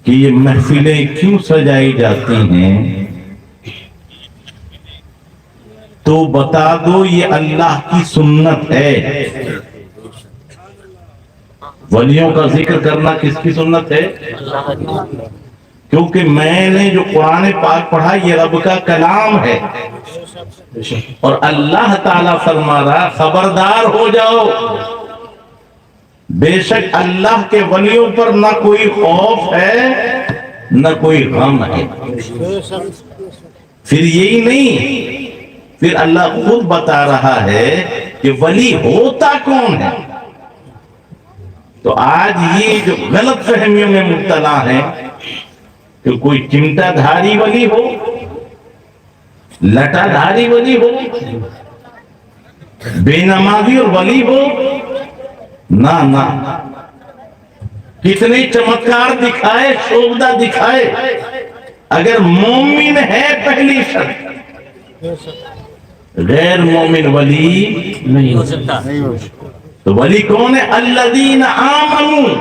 کہ یہ محفلیں کیوں سجائی جاتی ہیں، تو بتا دو یہ اللہ کی سنت ہے۔ ولیوں کا ذکر کرنا کس کی سنت ہے؟ کیونکہ میں نے جو قرآن پاک پڑھا یہ رب کا کلام ہے، اور اللہ تعالیٰ فرما رہا خبردار ہو جاؤ، بے شک اللہ کے ولیوں پر نہ کوئی خوف ہے نہ کوئی غم ہے۔ پھر یہی نہیں، پھر اللہ خود بتا رہا ہے کہ ولی ہوتا کون ہے۔ تو آج یہ جو غلط فہمیوں میں مبتلا ہیں کہ کوئی چمٹا دھاری ولی ہو، لٹا دھاری ولی ہو، بے نمازی اور ولی ہو، نہ کتنے چمتکار دکھائے، شوبدہ دکھائے، اگر مومن ہے پہلی شرط، غیر مومن ولی نہیں ہو سکتا۔ تو ولی کون ہے؟ الذین آمنوا،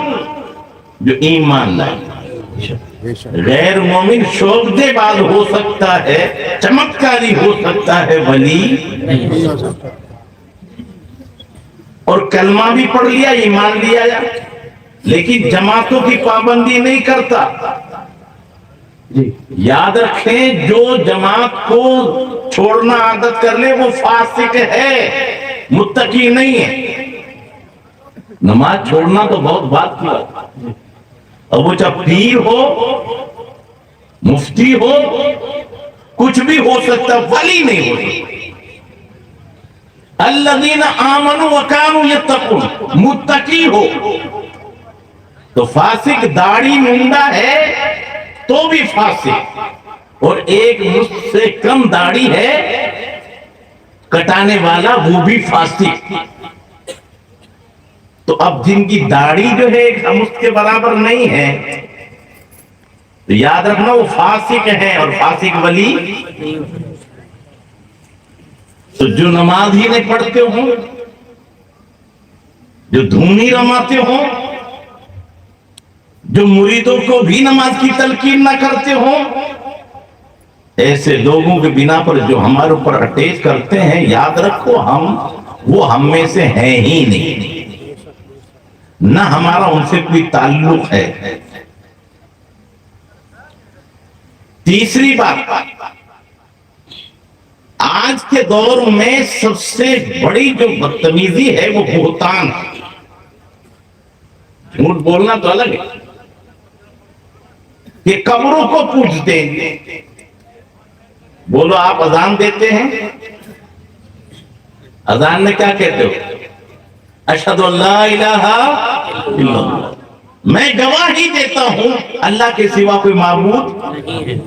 جو ایمان لائے۔ غیر مومن شوبدے باز ہو سکتا ہے، چمتکاری ہو سکتا ہے، ولی نہیں ہو سکتا۔ اور کلمہ بھی پڑھ لیا، ایمان لیا یا لیکن جماعتوں کی پابندی نہیں کرتا۔ یاد رکھیں جو جماعت کو چھوڑنا عادت کر لے وہ فاسق ہے، متقی نہیں ہے۔ نماز چھوڑنا تو بہت بات کی بات، اب وہ چاہے پیر ہو، مفتی ہو، کچھ بھی ہو سکتا، ولی نہیں ہو سکتا۔ الذین آمنوا وکانوا یتقون، متقی ہو۔ تو فاسق داڑھی منڈا ہے تو بھی فاسق، اور ایک مجھ سے کم داڑھی ہے کٹانے والا وہ بھی فاسق۔ تو اب جن کی داڑھی جو ہے ہم اس کے برابر نہیں ہے، تو یاد رکھنا وہ فاسق ہے، اور فاسق ولی۔ تو جو نماز ہی نہیں پڑھتے ہوں، جو دھونی رماتے ہوں، جو مریدوں کو بھی نماز کی تلقین نہ کرتے ہوں، ایسے لوگوں کے بنا پر جو ہمارے اوپر اٹیک کرتے ہیں، یاد رکھو وہ ہم میں سے ہیں ہی نہیں، نہ ہمارا ان سے کوئی تعلق ہے۔ تیسری بات، آج کے دور میں سب سے بڑی جو بدتمیزی ہے وہ بہتان ہے۔ جھوٹ بولنا تو الگ ہے کہ قبروں کو پوجتے ہیں۔ بولو آپ اذان دیتے ہیں، اذان میں کیا کہتے ہو؟ اشہد ان لا الہ الا اللہ، میں گواہی دیتا ہوں اللہ کے سوا کوئی معبود نہیں ہے۔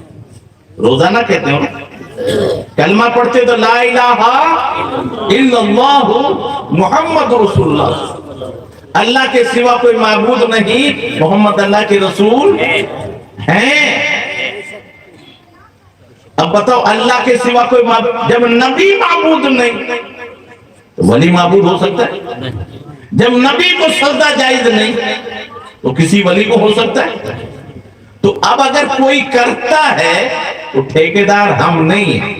روزانہ کہتے ہو، کلمہ پڑھتے تو لا الہ الا اللہ محمد رسول اللہ، اللہ کے سوا کوئی معبود نہیں، محمد اللہ کے رسول ہیں۔ اب بتاؤ اللہ کے سوا کوئی معبود، جب نبی معبود نہیں تو ولی معبود ہو سکتا ہے؟ جب نبی کو سجدہ جائز نہیں تو کسی ولی کو ہو سکتا ہے؟ تو اب اگر کوئی کرتا ہے تو ٹھیکیدار ہم نہیں ہیں۔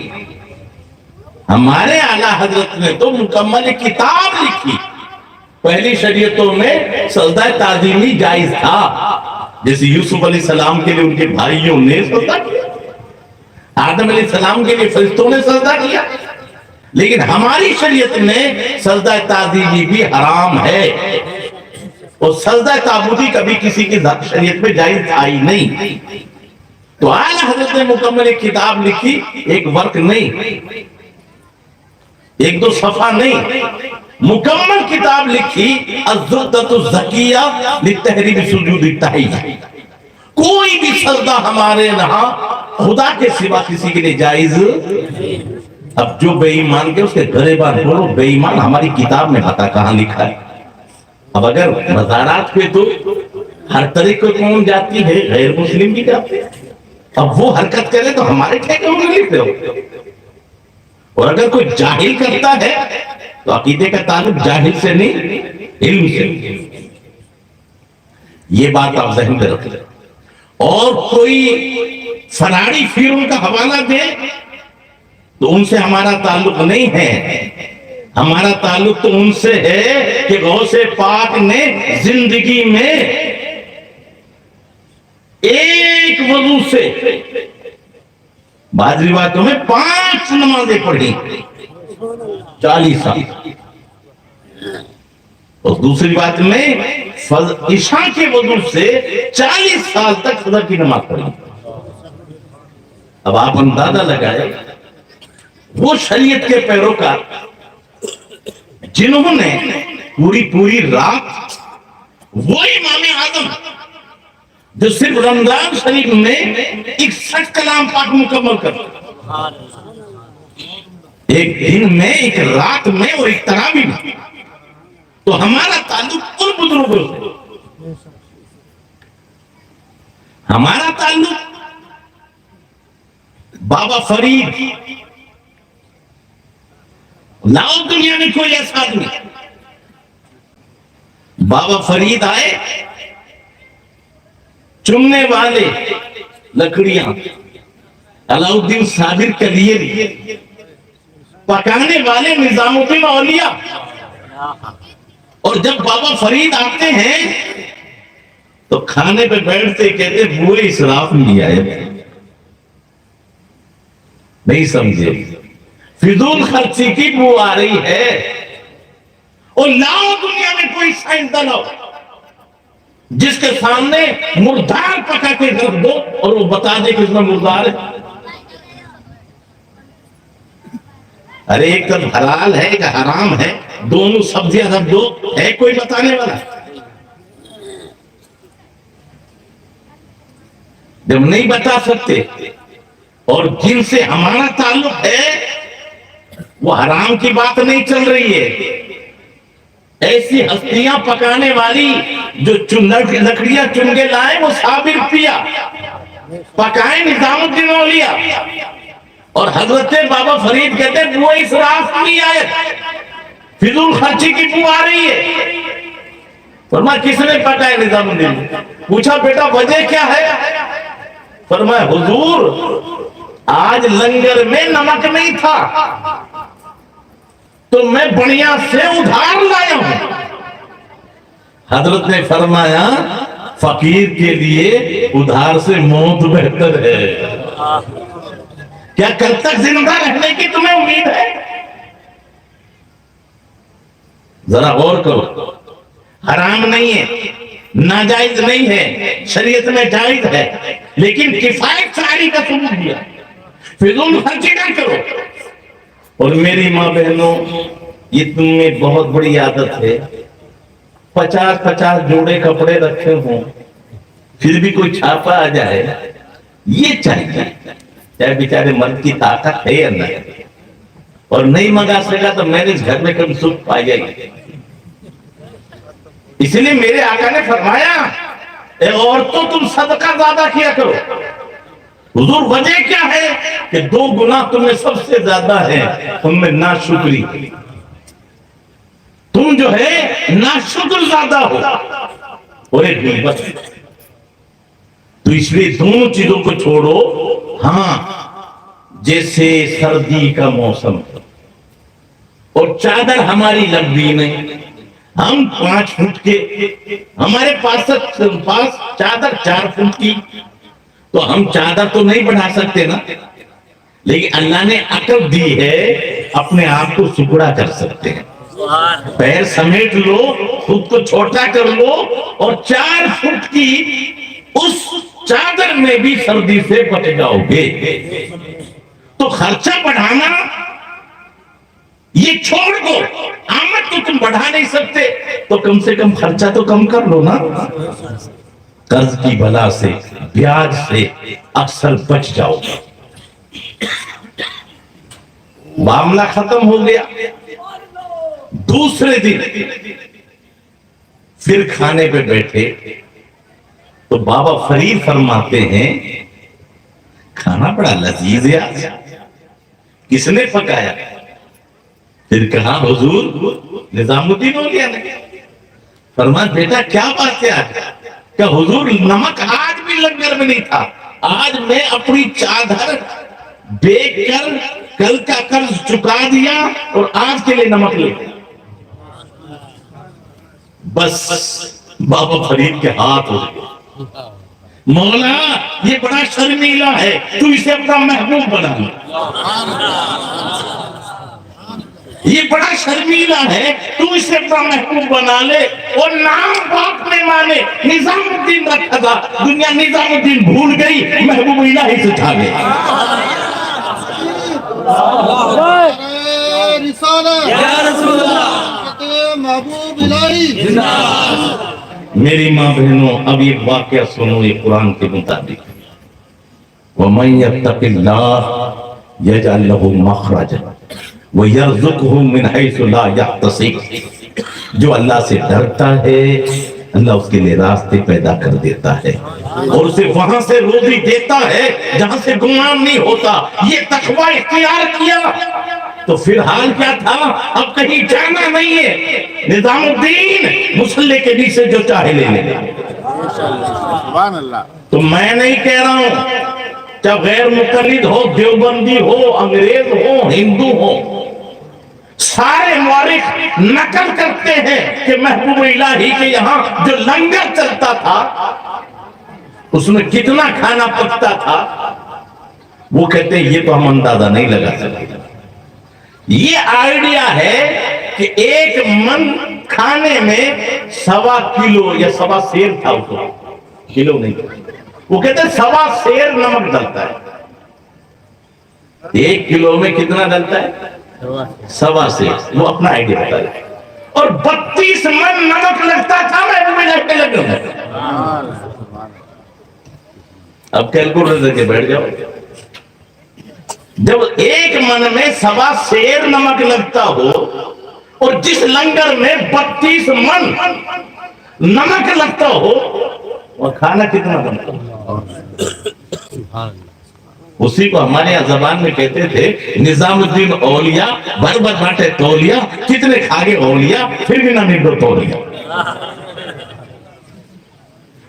ہمارے اعلیٰ حضرت نے تو مکمل کتاب لکھی، پہلی شریعتوں میں سجدہ تعظیمی جائز تھا، جیسے یوسف علیہ السلام کے لیے ان کے بھائیوں نے سجدہ کیا، آدم علیہ السلام کے لیے فرشتوں نے سجدہ کیا، لیکن ہماری شریعت میں سجدہ تعظیمی بھی حرام ہے، اور سجدہ تعبدی کبھی کسی کی شریعت میں جائز آئی نہیں۔ تو اعلیٰ حضرت نے مکمل کتاب لکھی، ایک ورق نہیں، ایک دو صفحہ نہیں، مکمل کتاب لکھی، الزبدۃ الزکیہ لتحریم سجود التحیہ۔ کوئی بھی سجدہ ہمارے یہاں خدا کے سوا کسی کے لیے جائز۔ اب جو بے ایمان کے اس کے گھرے بار بولو، بے ایمان ہماری کتاب میں بتا کہاں لکھا ہے۔ اب اگر مزارات پہ تو ہر طریقے کون جاتی ہے، غیر مسلم بھی جاتے ہیں، اب وہ حرکت کرے تو ہمارے ٹھیکے میں لکھتے ہو۔ اور اگر کوئی جاہل کرتا ہے تو عقیدے کا تعلق جاہل سے نہیں، علم سے۔ یہ بات آپ ذہن میں رکھیں۔ اور کوئی فراڑی فیروں کا حوالہ دے تو ان سے ہمارا تعلق نہیں ہے. ہمارا تعلق تو ان سے ہے کہ غوث پاک نے زندگی میں ایک وضو سے بعض روایتوں میں 5 نمازیں پڑھی 40 سال، اور دوسری بات میں عشاء کے وضو سے 40 سال تک فجر کی نماز پڑھی. اب آپ اندازہ لگائے وہ شریعت کے پیروکار جنہوں نے پوری رات، وہ امام اعظم جو صرف رمضان شریف میں 61 کلام پاک مکمل کرتے، ایک دن میں ایک رات میں اور ایک تراویح میں. تو ہمارا تعلق ان بزرگوں سے، ہمارا تعلق بابا فرید، لاؤ دنیا میں کوئی ایسا آدمی. بابا فرید آئے، چننے والے لکڑیاں علاؤالدین صابر کلیری، پکانے والے نظام الدین اولیاء. اور جب بابا فرید آتے ہیں تو کھانے پہ بیٹھتے کہتے بوئے اسراف نہیں آئے، نہیں سمجھے، فضول خرچی کی بو آ رہی ہے. اور لاؤ دنیا میں کوئی سائنسدان ہو جس کے سامنے مردار پکا کے رکھ دو اور وہ بتا دے کہ اس میں مردار ہے. ارے ایک تو حلال ہے ایک حرام ہے، دونوں سبزیاں رکھ دو، ہے کوئی بتانے والا؟ جب نہیں بتا سکتے اور جن سے ہمارا تعلق ہے وہ حرام کی بات نہیں چل رہی ہے. ایسی ہستیاں پکانے والی جو لکڑیاں چن کے لائے وہ صابر پیا پکائے نظام الدین اولیاء. اور حضرت بابا فرید کہتے ہیں وہ اسراف کی آیت، فضول خرچی کی بو آ رہی ہے. فرمایا کس نے پکایا؟ نظام الدین. پوچھا بیٹا وجہ کیا ہے؟ فرمایا حضور آج لنگر میں نمک نہیں تھا تو میں بڑھیا سے ادھار لایا ہوں. حضرت نے فرمایا فقیر کے لیے ادھار سے موت بہتر ہے. کیا کل تک زندہ رہنے کی تمہیں امید ہے؟ ذرا غور کرو. حرام نہیں ہے، ناجائز نہیں ہے، شریعت میں جائز ہے، لیکن کفایت ساری کا ثبوت دیا. فضول خرچی نہ کرو. اور میری ماں بہنوں، یہ تم میں بہت بڑی عادت ہے، 50 جوڑے کپڑے رکھے ہوں پھر بھی کوئی چھاپا آ جائے. یہ چاہیے چاہے بیچارے مرد کی طاقت ہے یا نہیں، اور نہیں منگا سکا تو میں نے اس گھر میں کبھی سکھ پائی جائے. اس لیے میرے آقا نے فرمایا اے عورتوں تم صدقہ زیادہ کیا کرو. حضور وجہ کیا ہے کہ 2 گناہ تمہیں سب سے زیادہ ہے، ان میں ناشکری. تم جو ہے ناشکر زیادہ ہو اور ایک غیبت. تو اس لیے دونوں چیزوں کو چھوڑو. ہاں جیسے سردی کا موسم اور چادر ہماری لمبی نہیں، ہم 5 فٹ کے، ہمارے پاس چادر 4 فٹ کی، تو ہم چادر تو نہیں بڑھا سکتے نا، لیکن اللہ نے عقل دی ہے اپنے آپ کو سکڑا کر سکتے ہیں. پیر سمیٹ لو، خود کو چھوٹا کر لو، اور 4 فٹ کی اس چادر میں بھی سردی سے بچ جاؤ گے. تو خرچہ بڑھانا یہ چھوڑ دو. آمد تو تم بڑھا نہیں سکتے تو کم سے کم خرچہ تو کم کر لو نا. قرض کی بلا سے، بیاج سے اکثر بچ جاؤ. معاملہ ختم ہو گیا. دوسرے دن پھر کھانے پہ بیٹھے تو بابا فرید فرماتے ہیں کھانا بڑا لذیذ ہے آج، کس نے پکایا؟ پھر کہا حضور نظام الدین اولیاء نے. فرمایا بیٹا کیا بات ہے آج؟ کہ حضور نمک آج بھی بھی لنگر میں نہیں تھا. آج میں اپنی چادر بیچ کر کل کا قرض چکا دیا اور آج کے لیے نمک لے گیا. بس بابا فرید کے ہاتھ ہو گئے. مولا یہ بڑا شرمیلا ہے, تو اسے اپنا محبوب بنا لے. یہ بڑا شرمیلا ہے, تو اسے اپنا محبوب بنا لے. اور نام باپ نے مانے نظام الدین رکھا تھا, دنیا نظام الدین بھول گئی, محبوب الہی سے چھا گیا. محبوب الہی. میری ماں بہنوں, اب یہ واقعہ سنو یہ قرآن کے مطابق. وَمَن يَتَّقِ اللَّهَ يَجْعَل لَّهُ مَخْرَجًا وَيَرْزُقْهُ مِنْ حَيْثُ لَا يَحْتَسِبُ. جو اللہ سے ڈرتا ہے اللہ اس کے لیے راستے پیدا کر دیتا ہے اور اسے وہاں سے روزی دیتا ہے جہاں سے گمان نہیں ہوتا. یہ تقوی اختیار کیا تو فی الحال کیا تھا, اب کہیں جانا نہیں ہے. نظام الدین مصلح کے نیچے جو چاہے لے لے. سبحان اللہ. تو میں نہیں کہہ رہا ہوں, چاہے غیر مقلد ہو, دیوبندی ہو, انگریز ہو, ہندو ہو, سارے مورخ نقل کرتے ہیں کہ محبوب الہی کے یہاں جو لنگر چلتا تھا اس میں کتنا کھانا پکتا تھا. وہ کہتے ہیں یہ تو ہم اندازہ نہیں لگا سکتے. یہ آئیڈیا ہے کہ ایک من کھانے میں 1.25 کلو یا 1.25 سیر تھا, اس کو کلو نہیں تھا. وہ کہتے ہیں 1.25 سیر نمک ڈلتا ہے. 1 کلو میں کتنا ڈلتا ہے؟ 1.25 سیر. وہ اپنا آئیڈیا بتا ہے. اور 32 من نمک لگتا تھا. میں لگ رہا. اب کیلکولیٹر کے بیٹھ جاؤ. جب ایک من میں 1.25 سیر نمک لگتا ہو اور جس لنگر میں 32 من نمک لگتا ہو, اور کھانا کتنا بنتا. اسی کو ہمارے یہاں زبان میں کہتے تھے نظام الدین اولیاء بھر بھر بانٹے تولیاء, کتنے کھاگے اولیاء پھر بھی نہ نکلو تولیاء.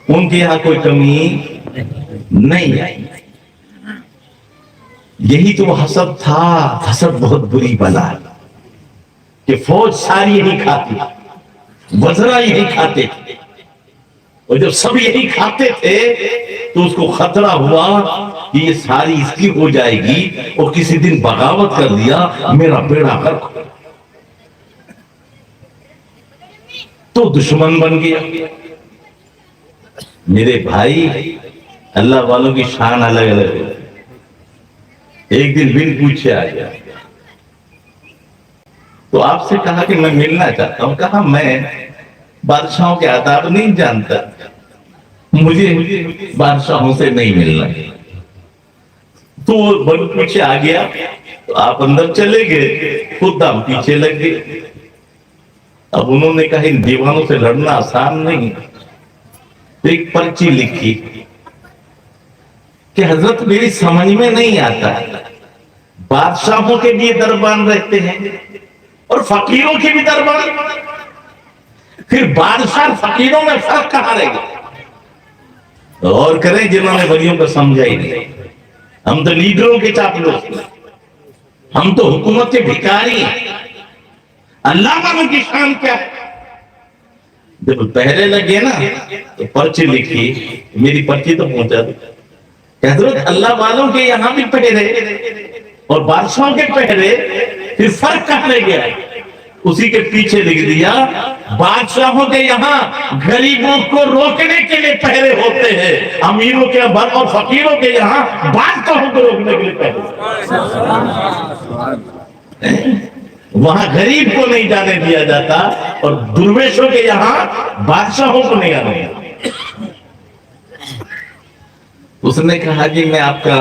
ان کے یہاں کوئی کمی نہیں آئی. یہی تو وہ حسد تھا. حسد بہت بری بلا ہے کہ فوج ساری یہی کھاتی, وزراء یہی کھاتے تھے, اور جب سب یہی کھاتے تھے تو اس کو خطرہ ہوا کہ یہ ساری اس کی ہو جائے گی, اور کسی دن بغاوت کر دیا, میرا بیڑا غرق ہو, تو دشمن بن گیا. میرے بھائی, اللہ والوں کی شان الگ الگ ہے. ایک دن بن پوچھے آ گیا تو آپ سے کہا کہ میں ملنا چاہتا ہوں. کہا میں بادشاہوں کے آداب نہیں جانتا, مجھے بادشاہوں سے نہیں ملنا. تو وہ بن پوچھے آ گیا تو آپ اندر چلے گئے, خود ہم پیچھے لگ گئے. اب انہوں نے کہا ان دیوانوں سے لڑنا آسان نہیں. ایک پرچی لکھی کہ حضرت میری سمجھ میں نہیں آتا, بادشاہوں کے بھی دربان رہتے ہیں اور فقیروں کے بھی دربان, پھر بادشاہ فقیروں میں فرق کہاں رہ گیا. اور کریں جنہوں نے ولیوں کو سمجھا ہی نہیں. ہم تو لیڈروں کے چاپلوس ہیں, ہم تو حکومت کے بھکاری ہیں. اللہ والوں کی شان کیا ہے. جب پہرے لگے نا تو پرچی لکھی, میری پرچی تو پہنچا دی کہ حضرت اللہ والوں کے یہاں بھی پہرے اور بادشاہوں کے پہرے, پھر فرق کہاں رہ گیا. اسی کے پیچھے لکھ دیا بادشاہوں کے یہاں غریبوں کو روکنے کے لیے پہرے ہوتے ہیں, امیروں کے اور فقیروں کے یہاں بادشاہوں کو روکنے کے لیے پہرے. وہاں غریب کو نہیں جانے دیا جاتا اور درویشوں کے یہاں بادشاہوں کو نہیں آنے دیا. اس نے کہا کہ میں آپ کا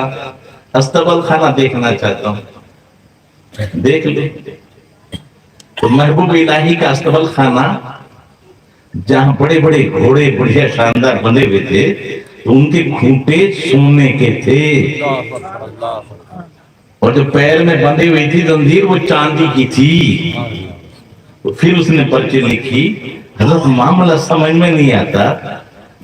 استقبال خانہ دیکھنا چاہتا ہوں. دیکھ لے. تو محبوب الہی کا استقبال خانہ جہاں بڑے بڑے گھوڑے بڑھیا شاندار بنے ہوئے تھے, تو ان کے کھوٹے سونے کے تھے, اور جو پیر میں بندھی ہوئی تھی زنجیر وہ چاندی کی تھی. تو پھر اس نے پرچی لکھی, حضرت معاملہ سمجھ میں نہیں آتا,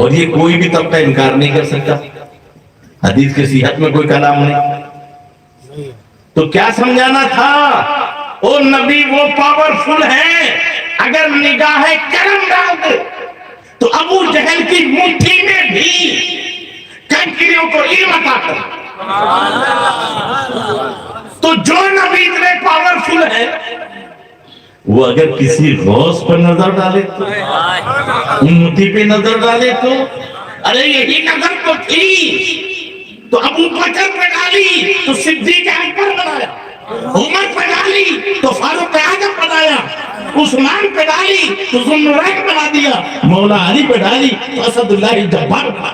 اور یہ کوئی بھی طبقہ انکار نہیں کر سکتا، حدیث کی صحت میں کوئی کلام نہیں۔ تو کیا سمجھانا تھا؟ او نبی وہ پاورفل ہے، اگر نگاہ کرم ڈال دے تو ابو جہل کی مٹھی میں بھی کنکریوں کو علم عطا کر۔ تو جو نبی اتنے پاورفل ہے وہ اگر کسی غوث پر نظر ڈالے تو، امتی پہ نظر ڈالے تو، ارے یہی نظر تو تھی تو ابو بکر پہ ڈالی تو صدیق اکبر بنایا، عمر پہ ڈالی تو فاروق اعظم بنایا، عثمان پہ ڈالی تو ذوالنورین بنا دیا، مولا علی پہ ڈالی تو اسد اللہ جبار بنا۔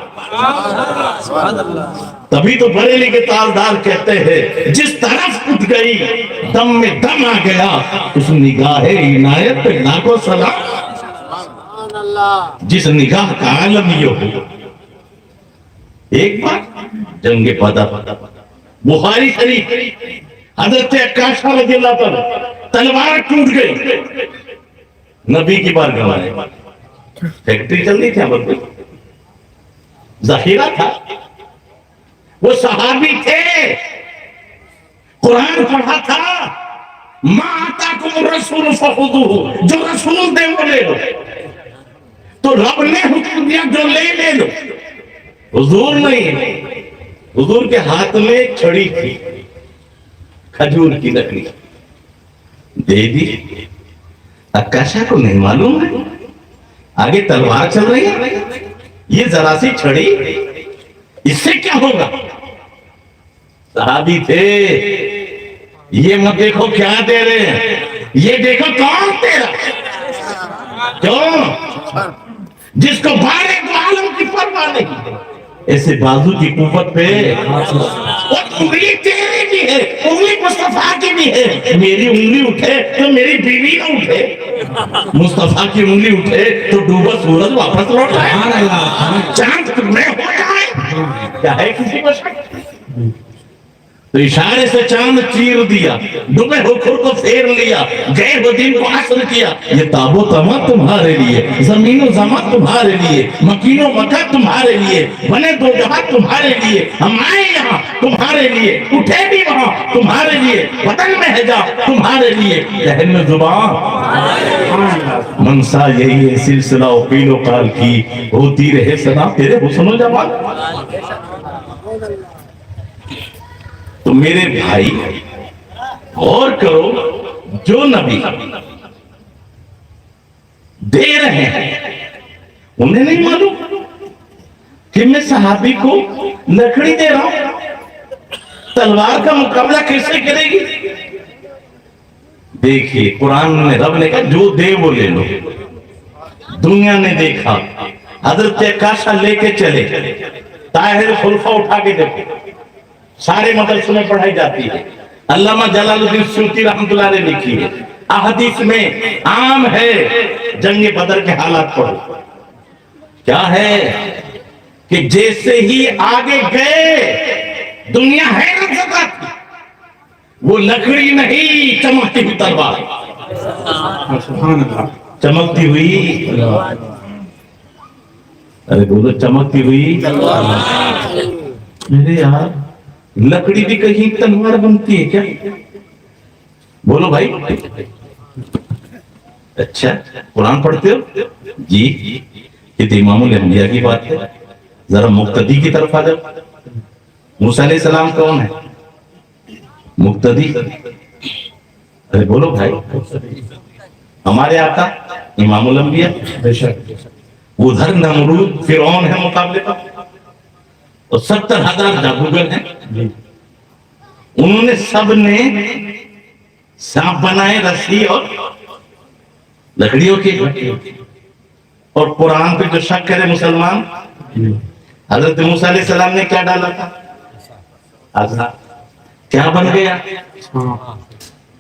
تبھی تو بریلی کے تالدار کہتے ہیں جس طرف اٹھ گئی دم میں دم آ گیا، اس نگاہ عنایت پہ لاکھوں سلام۔ جس نگاہ کا عالم یہ ہو۔ ایک بار جنگ بدر، بخاری شریف، حضرت عکاشہ رضی اللہ تعالی تلوار ٹوٹ گئی، نبی کی بارگاہ میں فیکٹری چل رہی تھی، ہم ذخیرہ تھا، وہ صحابی تھے، قرآن پڑھا تھا، ما آتاکم الرسول فخذوہ، جو رسول دے وہ لے لو، تو رب نے حکم دیا جو لے لو۔ حضور نہیں، حضور کے ہاتھ میں ایک چھڑی تھی کھجور کی لکڑی، دے دی، عکاشہ کو نہیں معلوم ہے آگے تلوار چل رہی ہے، یہ ذرا سی چھڑی اس سے کیا ہوگا؟ صحابی تھے، یہ مت دیکھو کیا دے رہے ہیں، یہ دیکھو کون تیرا، کیوں؟ جس کو بارے کو عالم کی پرواہ نہیں، ایسے بازو کی قوت پہ، اور انگلی تیری بھی ہے، انگلی مصطفیٰ کی بھی ہے، میری انگلی اٹھے تو میری بیوی نہ اٹھے، مصطفیٰ کی انگلی اٹھے تو ڈوبا سورج واپس لوٹ آئے، چاند ٹکڑے ہو جائے، کیا ہے کسی کو شک؟ تو اشارے سے چاند چیر دیا، ڈوبے ہوکر کو پھیر لیا، گئے وہ دن کو عصر کیا، یہ تاب و تما تمہارے لیے، زمین و زمان تمہارے لیے، مکین و مکہ تمہارے لیے، بنے دو جہاں تمہارے لیے، ہم آئے یہاں تمہارے لیے، اٹھے بھی وہاں تمہارے لیے، بدن میں ہے جا تمہارے لیے، ذہن میں زبان منسا یہی ہے سلسلہ و قیل و قال کی، ہوتی رہے صدا تیرے حسن و جمال۔ تو میرے بھائی غور کرو، جو نبی دے رہے ہیں انہیں نہیں معلوم کہ میں صحابی کو لکڑی دے رہا ہوں، تلوار کا مقابلہ کیسے کرے گی؟ دیکھیے قرآن میں رب نے کہا جو دے وہ لے لو، دنیا نے دیکھا، حضرت عکاشہ لے کے چلے، طاہر خلفہ اٹھا کے دیکھو، سارے مدرسوں میں پڑھائی جاتی ہے، علامہ جلال الدین سیوطی رحمۃ اللہ نے لکھی ہے، احادیث میں عام ہے، جنگ بدر کے حالات پڑھو، کیا ہے کہ جیسے ہی آگے گئے دنیا حیرت زدہ تھی، وہ لکڑی نہیں چمکتی ہوئی تلوار، چمکتی ہوئی، ارے بولو چمکتی ہوئی میرے یار، لکڑی بھی کہیں تلوار بنتی ہے کیا؟ بولو بھائی، اچھا قرآن پڑھتے ہو جی، یہ تو امام الانبیاء کی بات ہے، ذرا مقتدی کی طرف آ جاؤ۔ موسیٰ علیہ السلام کون ہے؟ مقتدی، ارے بولو بھائی، ہمارے آقا امام الانبیاء، ادھر نمرود فرعون ہے مقابلے پر، اور 70,000 جادوگر ہیں، انہوں نے سب نے سانپ بنائے رسی اور لکڑیوں کی، اور قرآن پہ جو شک کرے مسلمان، حضرت موسیٰ علیہ السلام نے کیا ڈالا تھا؟ عصا، کیا بن گیا؟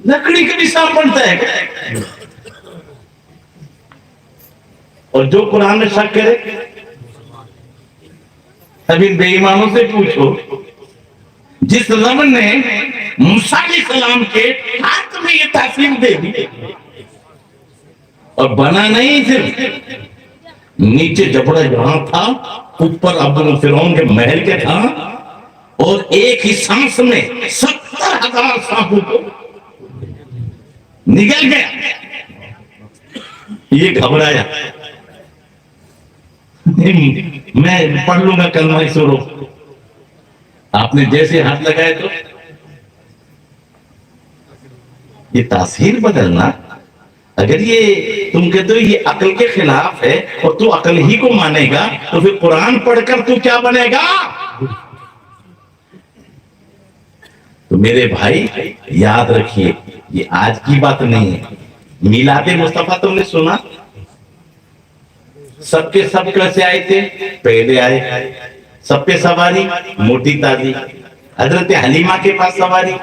لکڑی کا بھی سانپ بنتا ہے، اور جو قرآن میں شک کرے، اب ان بے ایمانوں سے پوچھو، جس رب نے موسیٰ علیہ السلام کے ہاتھ میں یہ تحصیل دے دی، اور بنا نہیں صرف نیچے جبڑا جہاں تھا، اوپر عبد فرعون کے محل کے تھا، اور ایک ہی سانس میں 70,000 سانپوں کو نگل گیا. یہ گھبرایا، میں پڑھ لوں گا کلمہ سورو. آپ نے جیسے ہاتھ لگائے تو یہ تاثیر بدلنا. اگر یہ تم کہتے ہو یہ عقل کے خلاف ہے اور تو عقل ہی کو مانے گا، تو پھر قرآن پڑھ کر تو کیا بنے گا؟ تو میرے بھائی یاد رکھیے، یہ آج کی بات نہیں ہے. میلاد مصطفیٰ تم نے سنا؟ سب کے سب کیسے آئے تھے؟ پہلے آئے سب پہ سواری موٹی تازی، حضرت حلیمہ کے پاس سواری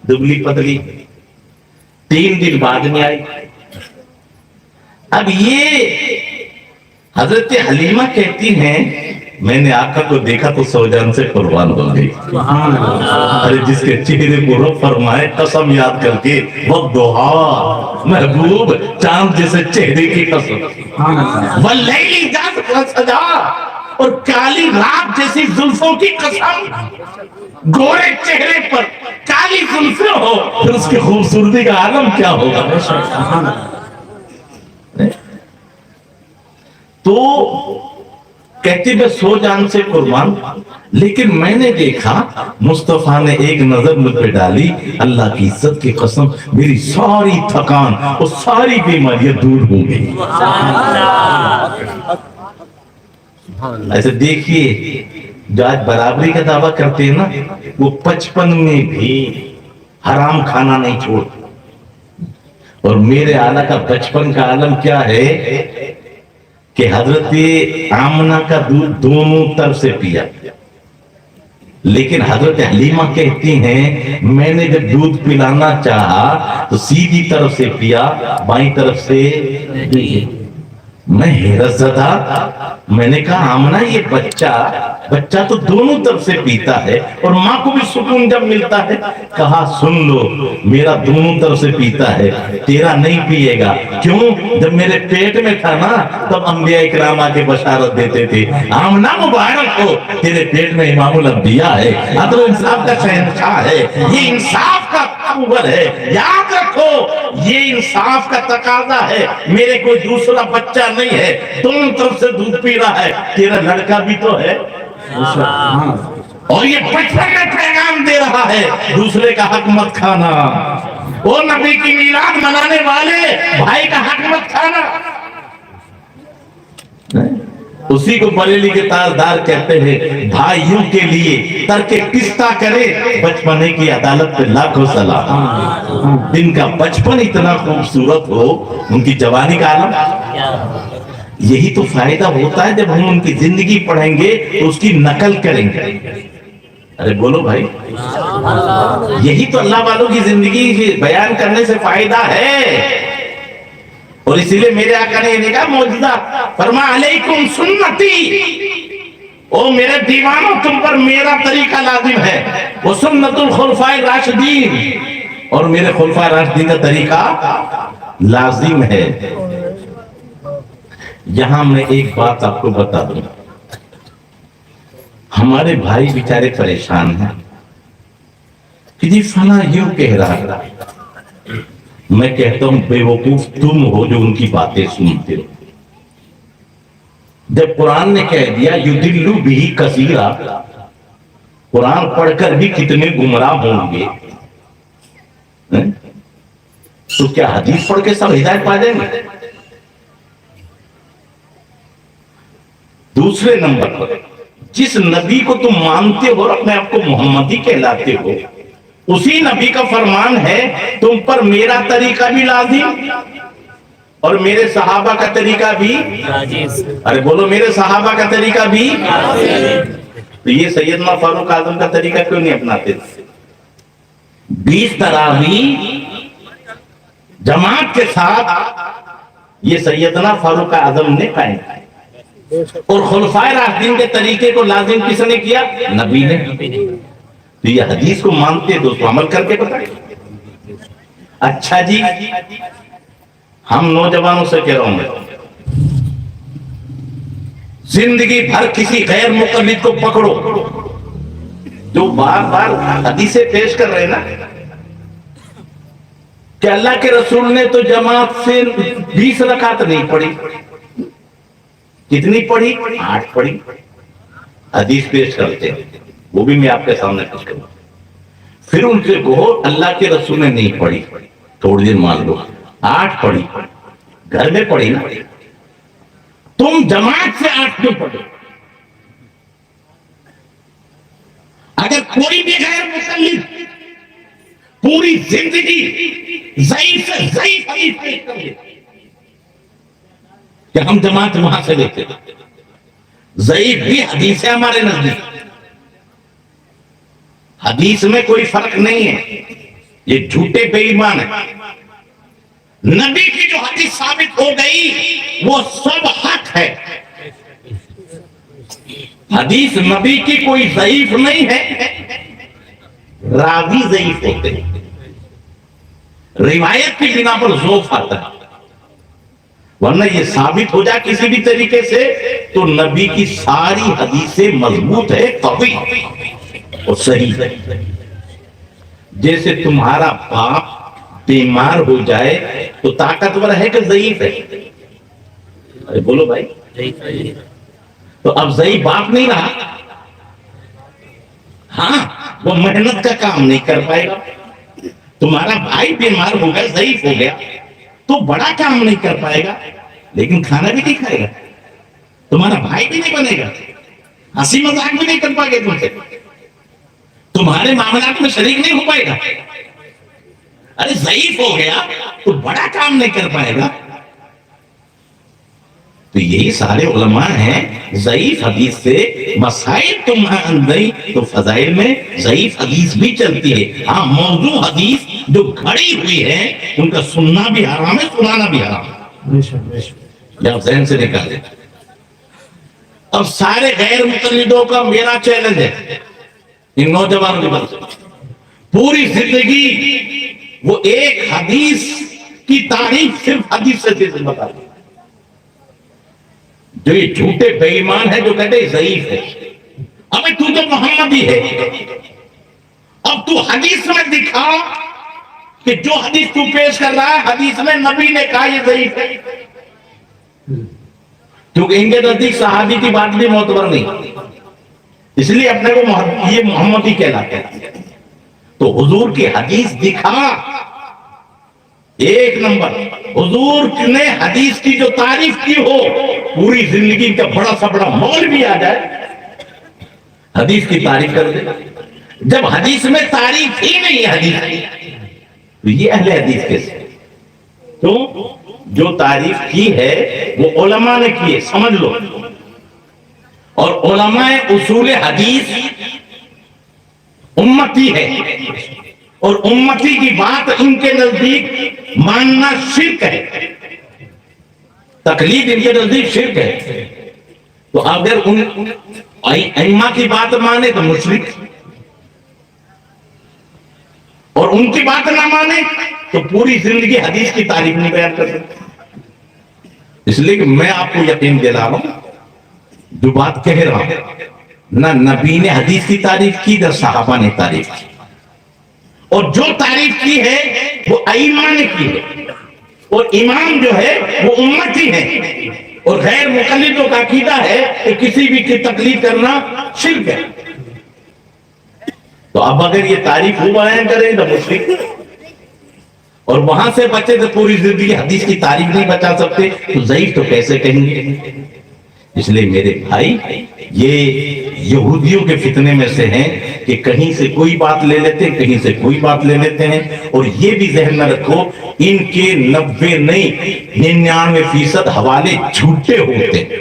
دبلی پتلی. 3 دن بعد میں آئی. اب یہ حضرت حلیمہ کہتی ہیں میں نے آقا کو دیکھا تو 100 جان سے قربان ہو گئی. ارے جس کے چہرے کو رب فرمائے قسم یاد کر کے، والضحیٰ محبوب چاند جیسے چہرے کی قسم، واللیل اذا سجا اور کالی رات جیسی زلفوں کی قسم. گورے چہرے پر کالی زلفیں ہو پھر اس کی خوبصورتی کا عالم کیا ہوگا. تو کہتی میں 100 جان سے قربان. لیکن میں نے دیکھا مصطفیٰ نے ایک نظر مجھ پہ ڈالی، اللہ کی عزت کی قسم میری ساری تھکان اور ساری بیماریاں دور ہو گئی. ایسے دیکھیے جو آج برابری کا دعویٰ کرتے ہیں نا، وہ 55 میں بھی حرام کھانا نہیں چھوڑتے. اور میرے آلہ کا 55 کا عالم کیا ہے کہ حضرت آمنہ کا دودھ دونوں طرف سے پیا. لیکن حضرت حلیمہ کہتی ہیں میں نے جب دودھ پلانا چاہا تو سیدھی طرف سے پیا، بائیں طرف سے. میں حیرت زدہ، میں نے کہا آمنہ یہ بچہ تو دونوں طرف سے پیتا ہے اور ماں کو بھی سکون جب ملتا ہے. کہا سن لو، میرا دونوں طرف سے پیتا ہے، تیرا نہیں پیے گا. کیوں؟ جب میرے پیٹ میں تھا نا تب انبیاء اکرام آ کے بشارت دیتے تھے، آمنہ مبارک ہو تیرے پیٹ میں امام الانبیاء ہے، عدل و انصاف کا شہنشاہ ہے. یہ انصاف کا اوبر ہے، یاد رکھو یہ انصاف کا تقاضا ہے. میرے کوئی دوسرا بچہ نہیں ہے، دونوں طرف سے دودھ پی رہا ہے، تیرا لڑکا بھی تو ہے. اور یہ بچپن میں پیغام دے رہا ہے دوسرے کا حق مت کھانا. اور نبی کی میلاد منانے والے بھائی کا حق مت کھانا. اسی کو بریلی کے تاجدار کہتے ہیں بھائیوں کے لیے ترک قسطہ کرے بچپنے کی عدالت پہ لاکھوں سلام. ان کا بچپن اتنا خوبصورت ہو، ان کی جوانی کا عالم. یہی تو فائدہ ہوتا ہے جب ہم ان کی زندگی پڑھیں گے تو اس کی نقل کریں گے. ارے بولو بھائی، یہی تو اللہ والوں کی زندگی بیان کرنے سے فائدہ ہے. اور اسی لیے میرے آقا نے یہ کہا معجزہ فرما علیکم سنتی، او میرے دیوانوں تم پر میرا طریقہ لازم ہے، وہ سنت الخلفاء الراشدین، اور میرے خلفاء راشدین کا طریقہ لازم ہے. یہاں میں ایک بات آپ کو بتا دوں، ہمارے بھائی بیچارے پریشان ہیں کہ جی فلاں یوں کہہ رہا ہے. میں کہتا ہوں بے وقوف تم ہو جو ان کی باتیں سنتے ہو. جب قرآن نے کہہ دیا یدلو بھی کثیرا، قرآن پڑھ کر بھی کتنے گمراہ ہوں گے، تو کیا حدیث پڑھ کے سب ہدایت پا جائیں گے؟ دوسرے نمبر پر جس نبی کو تم مانتے ہو اور اپنے آپ کو محمدی کہلاتے ہو، اسی نبی کا فرمان ہے تم پر میرا طریقہ بھی لازم اور میرے صحابہ کا طریقہ بھی. ارے بولو میرے صحابہ کا طریقہ بھی. تو یہ سیدنا فاروق اعظم کا طریقہ کیوں نہیں اپناتے؟ 20 تراویح جماعت کے ساتھ یہ سیدنا فاروق اعظم نے قائم کیا. اور خلفائے راشدین کے طریقے کو لازم کس نے کیا؟ نبی نے. تو یہ حدیث کو مانتے تو اس کو عمل کر کے بتائیں. اچھا جی، ہم نوجوانوں سے کہہ رہا ہوں زندگی بھر کسی غیر مقلد کو پکڑو جو بار بار حدیثیں پیش کر رہے نا کہ اللہ کے رسول نے تو جماعت سے 20 رکعت نہیں پڑھی. کتنی پڑھی؟ 8 پڑھی. حدیث پیش کرتے ہیں وہ بھی میں آپ کے سامنے پیش کروں. پھر ان سے کہو اللہ کے رسول نے نہیں پڑھی, تھوڑی دیر مان لو 8 پڑھی, گھر میں پڑھی نا, تم جماعت سے 8 کیوں پڑھو؟ اگر کوئی بھی غیر مقلد پوری زندگی ضعیف سے ضعیف حدیث پیش کر لے کہ ہم جماعت وہاں سے لیتے, ضعیف بھی حدیث ہے ہمارے نزدیک, حدیث میں کوئی فرق نہیں ہے, یہ جھوٹے بے ایمان ہے. نبی کی جو حدیث ثابت ہو گئی وہ سب حق ہے. حدیث نبی کی کوئی ضعیف نہیں ہے, راوی ضعیف ہوتے ہیں, روایت کی بنا پر ضعف آتا ہے. ورنہ یہ ثابت ہو جائے کسی بھی طریقے سے تو نبی کی ساری حدیثیں مضبوط ہے, قوی اور صحیح ہے. جیسے تمہارا باپ بیمار ہو جائے تو طاقتور ہے کہ ضعیف ہے؟ ارے بولو بھائی, تو اب ضعیف باپ نہیں رہا. ہاں وہ محنت کا کام نہیں کر پائے گا. تمہارا بھائی بیمار ہو گیا, ضعیف ہو گیا تو بڑا کام نہیں کر پائے گا, لیکن کھانا بھی نہیں کھائے گا, تمہارا بھائی بھی نہیں بنے گا, ہنسی مذاق بھی نہیں کر پائے گا تم سے, تمہارے معاملات میں شریک نہیں ہو پائے گا. ارے ضعیف ہو گیا تو بڑا کام نہیں کر پائے گا. تو یہی سارے علماء ہیں, ضعیف حدیث سے مسائل تم نہیں تو فضائل میں ضعیف حدیث بھی چلتی ہے. ہاں موضوع حدیث جو گھڑی ہوئی ہے ان کا سننا بھی حرام ہے, سنانا بھی حرام ہے. جب ذہن سے نکال دیں. اب سارے غیر مقلدوں کا میرا چیلنج ہے, ان نوجوانوں کے بارے میں پوری زندگی وہ ایک حدیث کی تعریف صرف حدیث سے بتا دیں. جو یہ جھوٹے بے ایمان ہے جو کہتے ہیں ضعیف ہے, ابھی تو محمدی ہے, اب تو حدیث میں دکھا کہ جو حدیث تو پیش کر رہا ہے حدیث میں نبی نے کہا یہ ضعیف ہے, کیونکہ ان کے نزدیک صحابی کی بات بھی معتبر نہیں, اس لیے اپنے کو یہ محمدی کہلاتے ہیں. تو حضور کی حدیث دکھا, ایک نمبر حضور نے حدیث کی جو تعریف کی ہو, پوری زندگی کا بڑا سا بڑا مول بھی آ جائے حدیث کی تعریف کر دے. جب حدیث میں تعریف ہی نہیں ہے حدیث تو یہ اہل حدیث کیسے؟ تو جو تعریف کی ہے وہ علماء نے کی ہے, سمجھ لو. اور علماء اصول حدیث امتی ہے, اور امتی کی بات ان کے نزدیک ماننا شرک ہے, تقلید ان کے نزدیک شرک ہے. تو اگر ان ائمہ کی بات مانے تو مشرک, اور ان کی بات نہ مانے تو پوری زندگی حدیث کی تعریف نہیں بیان کر سکتے. اس لیے کہ میں آپ کو یقین دلا رہا ہوں, جو بات کہہ رہا ہوں, نہ نبی نے حدیث کی تعریف کی نہ صحابہ نے تعریف کی, اور جو تعریف کی ہے وہ ائمہ نے کی ہے, اور امام جو ہے وہ امتی ہے, اور غیر مقلدوں کا عقیدہ ہے کہ کسی بھی کی تقلید کرنا شرک ہے. تو اب اگر یہ تعریف ہو بیان کریں تو مشرک, اور وہاں سے بچے تو پوری زندگی حدیث کی تعریف نہیں بچا سکتے تو ضعیف تو کیسے کہیں گے. اس لیے میرے بھائی یہ یہودیوں کے فتنے میں سے ہیں کہ کہیں سے کوئی بات لے لیتے ہیں, کہیں سے کوئی بات لے لیتے ہیں, اور یہ بھی ذہن میں رکھو ان کے 90 نہیں 99% حوالے جھوٹے ہوتے ہیں.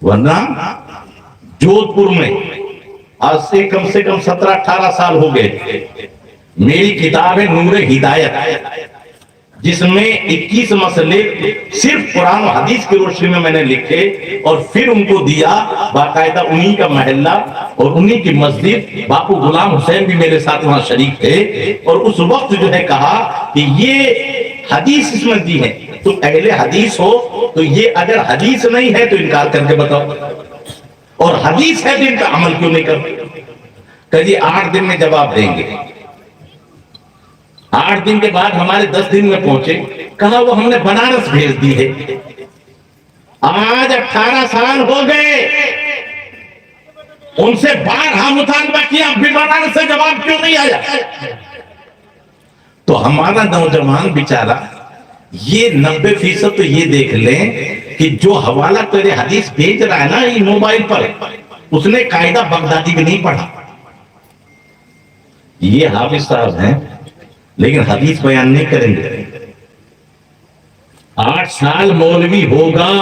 ورنہ جودھ پور میں آج سے کم 17-18 سال ہو گئے میری کتاب ہے نور ہدایت, جس میں 21 مسئلے صرف قرآن و حدیث کی روشنی میں میں نے لکھے, اور پھر ان کو دیا باقاعدہ انہی کا محلہ اور انہی کی مسجد. باپو غلام حسین بھی میرے ساتھ وہاں شریک تھے, اور اس وقت جو ہے کہا کہ یہ حدیث اس میں دی ہے تم اہل حدیث ہو تو یہ اگر حدیث نہیں ہے تو انکار کر کے بتاؤ، اور حدیث ہے تو ان کا عمل کیوں نہیں کرتے؟ کہ جی 8 دن میں جواب دیں گے۔ 8 دن کے بعد ہمارے 10 دن میں پہنچے، کہا وہ ہم نے بنارس بھیج دی ہے۔ آج 18 سال ہو گئے، ان سے بارہا مطالبہ کیا، اب بھی بنارس سے جواب کیوں نہیں آیا؟ تو ہمارا نوجوان بیچارہ یہ 90% تو یہ دیکھ لیں کہ جو حوالہ تیرے حدیث بھیج رہا ہے نا یہ موبائل پر، اس نے قاعدہ بغدادی بھی نہیں پڑھا۔ یہ حافظ صاحب ہیں لیکن حدیث بیان نہیں کریں گے۔ 8 سال مولوی ہوگا،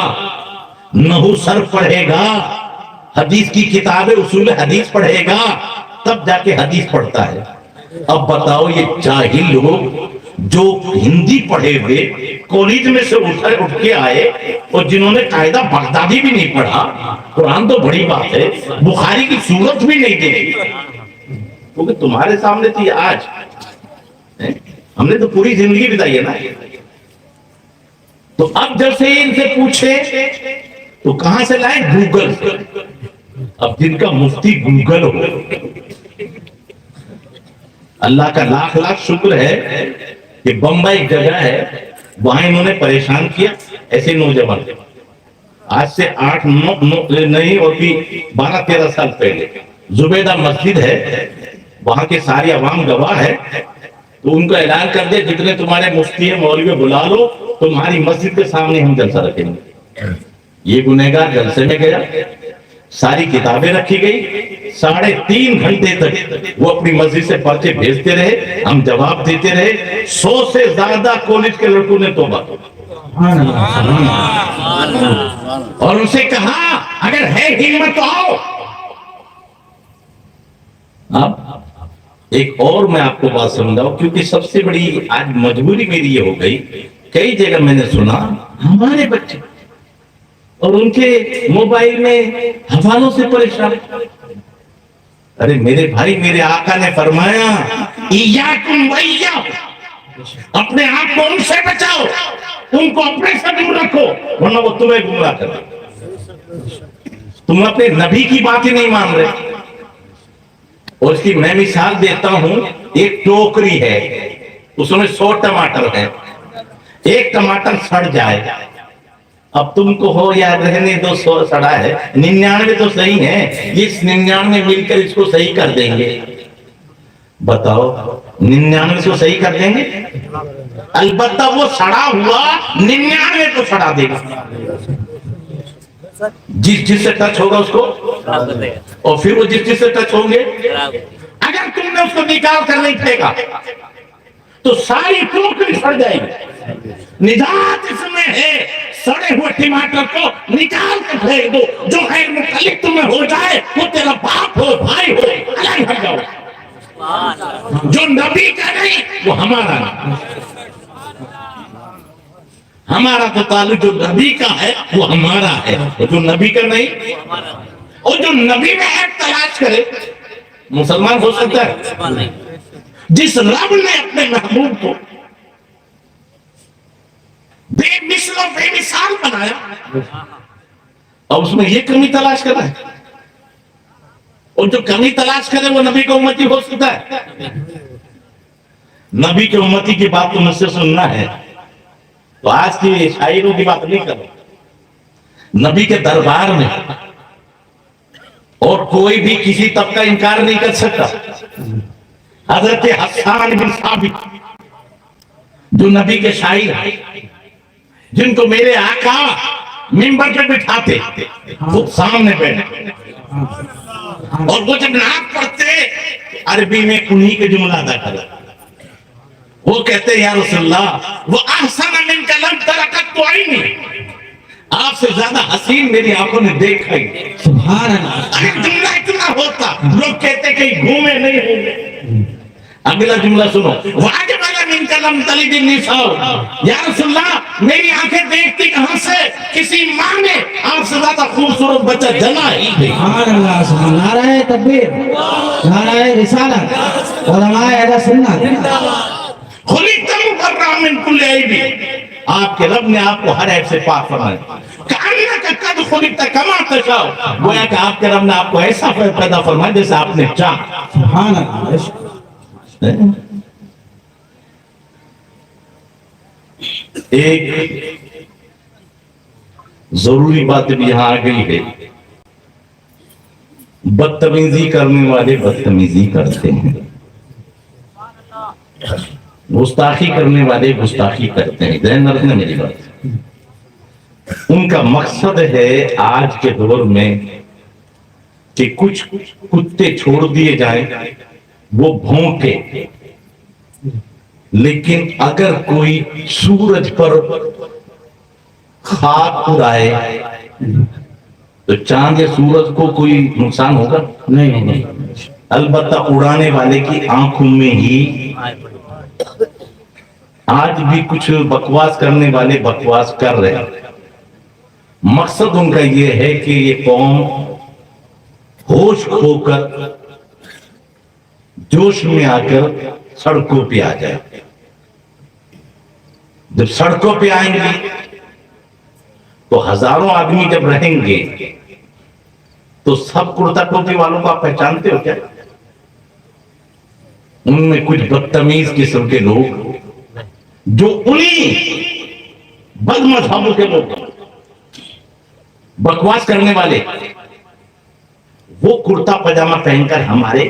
نحو صرف پڑھے گا، حدیث کی کتابیں اصول حدیث پڑھے گا، تب جا کے حدیث پڑھتا ہے۔ اب بتاؤ یہ جاہل لوگ جو ہندی پڑھے ہوئے کالج میں سے اٹھ کے آئے اور جنہوں نے قاعدہ بغدادی بھی نہیں پڑھا، قرآن تو بڑی بات ہے، بخاری کی صورت بھی نہیں دیکھی، کیونکہ تمہارے سامنے تھی آج، ہم نے تو پوری زندگی بتائی ہے نا۔ تو اب جب سے ان سے پوچھے تو کہاں سے لائے؟ گوگل۔ اب جن کا مفتی گوگل ہو، اللہ کا لاکھ لاکھ شکر ہے کہ بمبئی ایک جگہ ہے، وہاں انہوں نے پریشان کیا ایسے نوجوان، آج سے 8-9 نہیں اور بھی 12-13 سال پہلے زبیدہ مسجد ہے، وہاں کے ساری عوام گواہ ہے، تو ان کو اعلان کر دے جتنے تمہارے مفتی ہیں مولوی بلا لو، تمہاری مسجد کے سامنے ہم جلسہ رکھیں گے۔ یہ گنہگار جلسے میں گیا، ساری کتابیں رکھی گئی، 3.5 گھنٹے تک وہ اپنی مسجد سے پرچے بھیجتے رہے، ہم جواب دیتے رہے۔ 100 سے زیادہ کالج کے لڑکوں نے توبہ کی اور ان سے کہا اگر ہے ہمت تو آؤ۔ اب ایک اور میں آپ کو بات سمجھاؤں، کیونکہ سب سے بڑی آج مجبوری میری یہ ہو گئی، کئی جگہ میں نے سنا ہمارے بچے اور ان کے موبائل میں حوالوں سے پریشان۔ ارے میرے بھائی، میرے آقا نے فرمایا ایاکم وَإِيَّاهُمْ، اپنے آپ کو ان سے بچاؤ، ان کو اپنے سے دور رکھو، ورنہ وہ تمہیں گمراہ کر دیں۔ تم اپنے نبی کی بات ہی نہیں مان رہے۔ اور اس کی میں مثال دیتا ہوں، ایک ٹوکری ہے، اس میں 100 ٹماٹر ہے، ایک ٹماٹر سڑ جائے، اب تم کو ہو یا رہنے دو 100 سڑا ہے، 99 تو صحیح ہے، اس 99 مل کر اس کو صحیح کر دیں گے۔ بتاؤ 99 کو صحیح کر دیں گے؟ البتہ وہ سڑا ہوا 99 کو سڑا دے گا، جس سے ٹچ ہوگا اس کو، اور پھر وہ جس سے ٹچ ہوں گے، اگر تم نے اس کو نکال کر نہیں پھینکا تو ساری ٹوکری سڑ جائے گی۔ نجات اس میں ہے، سڑے ہوئے ٹماٹر کو نکال کر پھینک دو، جو غیر مختلف تمہیں ہو جائے وہ تیرا باپ ہو، بھائی ہو، الگ ہٹ جاؤ۔ جو نبی کا نہیں وہ ہمارا نہیں، ہمارا تو تعلق جو نبی کا ہے وہ ہمارا ہے، جو نبی کا نہیں، اور جو نبی میں ایک تلاش کرے مسلمان ہو سکتا ہے؟ جس رب نے اپنے محبوب کو بے مثل و بے مثال بنایا اور اس میں یہ کمی تلاش کر رہا ہے، اور جو کمی تلاش کرے وہ نبی کا امتی ہو سکتا ہے؟ نبی کے امتی کی بات تو مجھ سے سننا ہے، تو آج کی شاعروں کی بات نہیں کرو، نبی کے دربار میں اور کوئی بھی کسی طبقہ انکار نہیں کر سکتا۔ حضرت حسان بن ثابت جو نبی کے شاعر ہیں، جن کو میرے آقا منبر پہ بٹھاتے، خود سامنے بیٹھے، اور وہ جب نعت پڑھتے عربی میں انہی کے جملہ ادا کرتے، وہ کہتے ہیں یا رسول اللہ وہ احسن من کلم ترکت تو عینی، آپ سے زیادہ حسین میری آنکھوں نے دیکھا ہی۔ سبحان اللہ، اگر جملہ اتنا ہوتا لوگ کہتے کہیں گھومے نہیں ہوں گے۔ اگلا جملہ سنو، واجب من کلم تلد النساء، یا رسول اللہ میری آنکھیں دیکھتی کہاں سے، کسی ماں نے آپ سے زیادہ خوبصورت بچہ جنا ہی نہیں۔ سبحان اللہ، سبحان اللہ، نعرہ تکبیر، نعرہ رسالت، علماء اہل سنت۔ خلقت مبرأ من کل عیب، آپ کے رب نے آپ کو ہر عیب سے پاک فرمایا. کأنک قد خلقت کما تشاء, گویا کہ آپ کے رب نے آپ کو ایسا پیدا فرمایا جیسے آپ نے چاہا. سبحان اللہ. ایک ضروری بات بھی یہاں آ گئی ہے. بدتمیزی کرنے والے بدتمیزی کرتے ہیں, گستاخی کرنے والے گستاخی کرتے ہیں. ذہن رکھنا میری بات. ان کا مقصد ہے آج کے دور میں کہ کچھ کتے چھوڑ دیے جائیں, وہ بھونکے, لیکن اگر کوئی سورج پر خاک اڑائے تو چاند یا سورج کو کوئی نقصان ہوگا نہیں. البتہ اڑانے والے کی آنکھوں میں ہی. آج بھی کچھ بکواس کرنے والے بکواس کر رہے ہیں. مقصد ان کا یہ ہے کہ یہ قوم ہوش کھو کر جوش میں آ کر سڑکوں پہ آ جائے. جب سڑکوں پہ آئیں گے تو ہزاروں آدمی جب رہیں گے تو سب کرتا ٹوپی والوں کو آپ پہچانتے ہو کیا؟ ان میں کچھ بدتمیز قسم کے لوگ جو انہی بد مذہبوں کے لوگ بکواس کرنے والے, وہ کرتا پاجامہ پہن کر ہمارے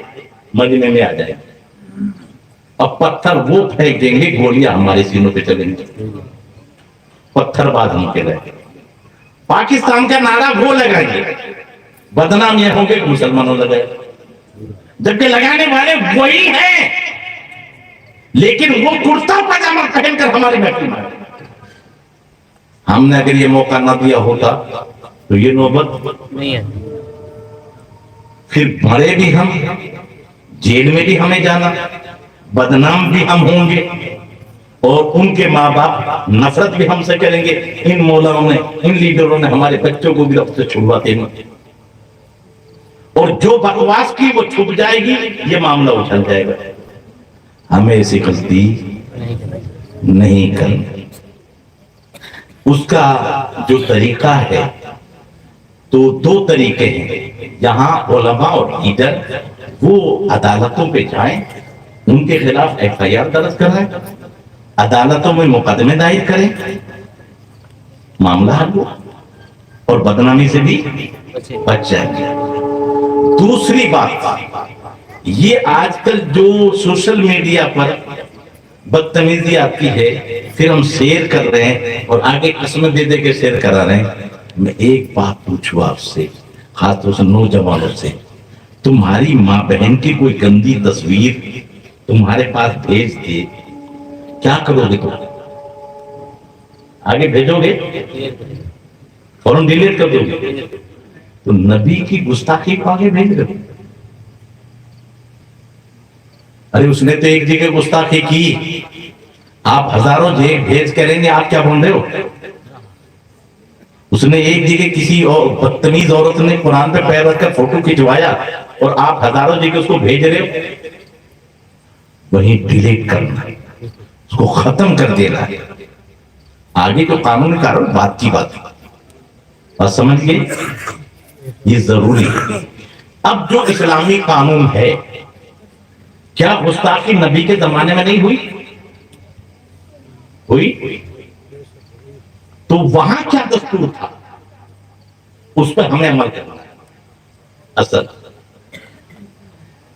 مجمع میں آ جائے اور پتھر وہ پھینک دیں گے, گولیاں ہمارے سینوں پہ چلیں گے. پتھر باز ہم کے رہے. پاکستان کا نعرہ وہ لگائیں گے, بدنام یہ ہوں گے مسلمانوں لگائے, جبکہ لگانے والے وہی ہیں, لیکن وہ کرتا پاجامہ پہن کر ہمارے محفل میں. ہم نے اگر یہ موقع نہ دیا ہوتا تو یہ نوبت نہیں ہے. پھر مرے بھی ہم, جیل میں بھی ہمیں جانا, بدنام بھی ہم ہوں گے, اور ان کے ماں باپ نفرت بھی ہم سے کریں گے. ان مولاؤں نے, ان لیڈروں نے ہمارے بچوں کو گرفت سے چھڑواتے ہیں, اور جو بکواس کی وہ چھپ جائے گی, یہ معاملہ اچھل جائے گا. ہمیں ایسی غلطی نہیں کرنی. اس کا جو طریقہ ہے تو دو طریقے ہیں. یہاں علماء اور لیڈر وہ عدالتوں پہ جائیں, ان کے خلاف ایف آئی آر درج کرائیں, عدالتوں میں مقدمے دائر کریں, معاملہ حل ہو اور بدنامی سے بھی بچ جائیں گے. دوسری بات, یہ آج کل جو سوشل میڈیا پر بدتمیزی آتی ہے, پھر ہم شیئر کر رہے ہیں اور آگے قسمیں دے دے کے شیئر کرا رہے ہیں. میں ایک بات پوچھوں آپ سے, خاص طور سے نوجوانوں سے, تمہاری ماں بہن کی کوئی گندی تصویر تمہارے پاس بھیج دے, کیا کرو گے تم؟ آگے بھیجو گے, فوراً ڈیلیٹ کر دو گے. تو نبی کی گستاخی کو آگے بھیج دو. ارے اس نے تو ایک جگہ گستاخی کی, آپ ہزاروں جگہ بھیج کریں گے, آپ کیا بول رہے ہو؟ اس نے ایک جگہ کسی اور بدتمیز عورت نے قرآن پہ پیر رکھ کر فوٹو کھنچوایا اور آپ ہزاروں جگہ اس کو بھیج رہے ہو. وہیں ڈیلیٹ کرنا, اس کو ختم کر دینا. آگے تو قانون کارن بات کی بات, اور سمجھ گئے, یہ ضروری ہے. اب جو اسلامی قانون ہے, کیا گستاخی نبی کے زمانے میں نہیں ہوئی؟ ہوئی. تو وہاں کیا دستور تھا, اس پر ہمیں عمل کرنا ہے. اصل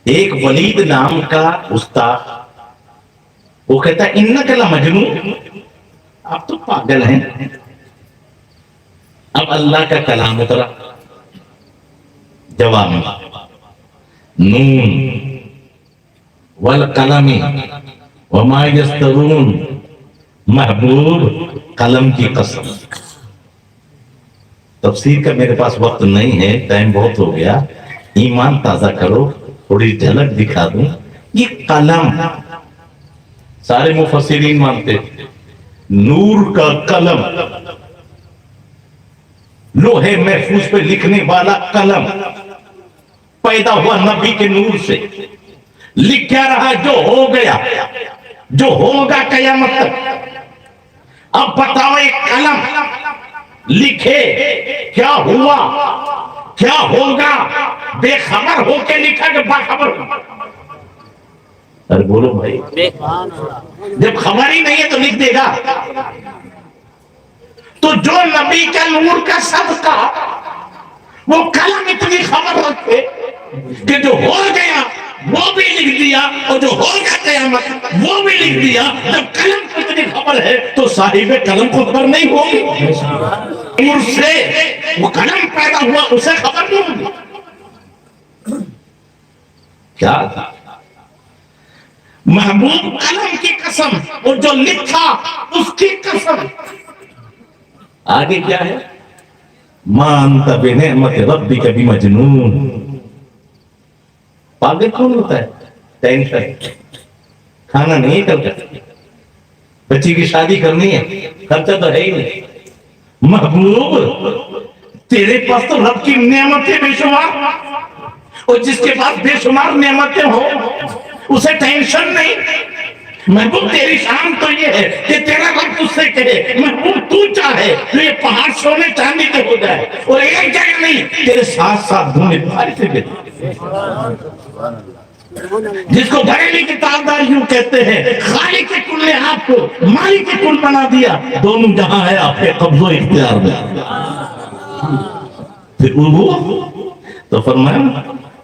ایک ولید نام کا استاد, وہ کہتا ہے انک لمجنون, آپ تو پاگل ہیں. اب اللہ کا کلام اترا, جواب میں نون والقلم وما یسطرون, محبوب قلم کی قسم. تفسیر کا میرے پاس وقت نہیں ہے, ٹائم بہت ہو گیا. ایمان تازہ کرو, تھوڑی جھلک دکھا دوں. یہ قلم سارے مفسرین مانتے, نور کا قلم, لوہے محفوظ پہ لکھنے والا قلم, پیدا ہوا نبی کے نور سے. لکھ کیا رہا, جو ہو گیا, جو ہوگا قیامت تک. اب بتاؤ ایک قلم لکھے کیا ہوا کیا ہوگا، بے خبر ہو کے لکھا کہ باخبر ہو؟ ارے بولو بھائی، جب خبر ہی نہیں ہے تو لکھ دے گا؟ تو جو نبی کا نور کا صدقہ وہ قلم اتنی خبر رکھے کہ جو ہو گیا وہ بھی لکھ دیا اور جو ہوگا قیامت وہ بھی لکھ دیا، جب قلم کو اتنی خبر ہے تو صاحب قلم کو خبر نہیں ہوگی؟ نور سے وہ قلم پیدا ہوا اسے خبر نہیں ہوگی؟ کیا تھا؟ محبوب قلم کی قسم اور جو لکھا اس کی قسم۔ آگے کیا ہے؟ مَا أَنْتَ بِنِعْمَةِ رَبِّكَ بِمَجْنُونَ۔ پاگل کون ہوتا ہے؟ ٹینشن، کھانا نہیں کرتا، بچی کی شادی کرنی ہے، خرچہ تو ہے ہی نہیں۔ محبوب تیرے پاس تو رب کی نعمتیں بے شمار، اور جس کے پاس بے شمار نعمتیں ہو اسے ٹینشن نہیں۔ محبوب تیری شان تو یہ ہے کہ تیرا رب تجھ سے کہے محبوب تو چاہے تو یہ پہاڑ سونے چاندی کے ہو جائے، اور ایک جگہ نہیں، تیرے ساتھ ساتھ دھونے بھاری سے بیٹھے۔ جس کو بریلی کی تابدار یوں کہتے ہیں، خالق کل نے آپ کو مالک کل بنا دیا، دونوں جہاں ہے آپ کے قبض و اختیار میں۔ پھر وہ تو فرمایا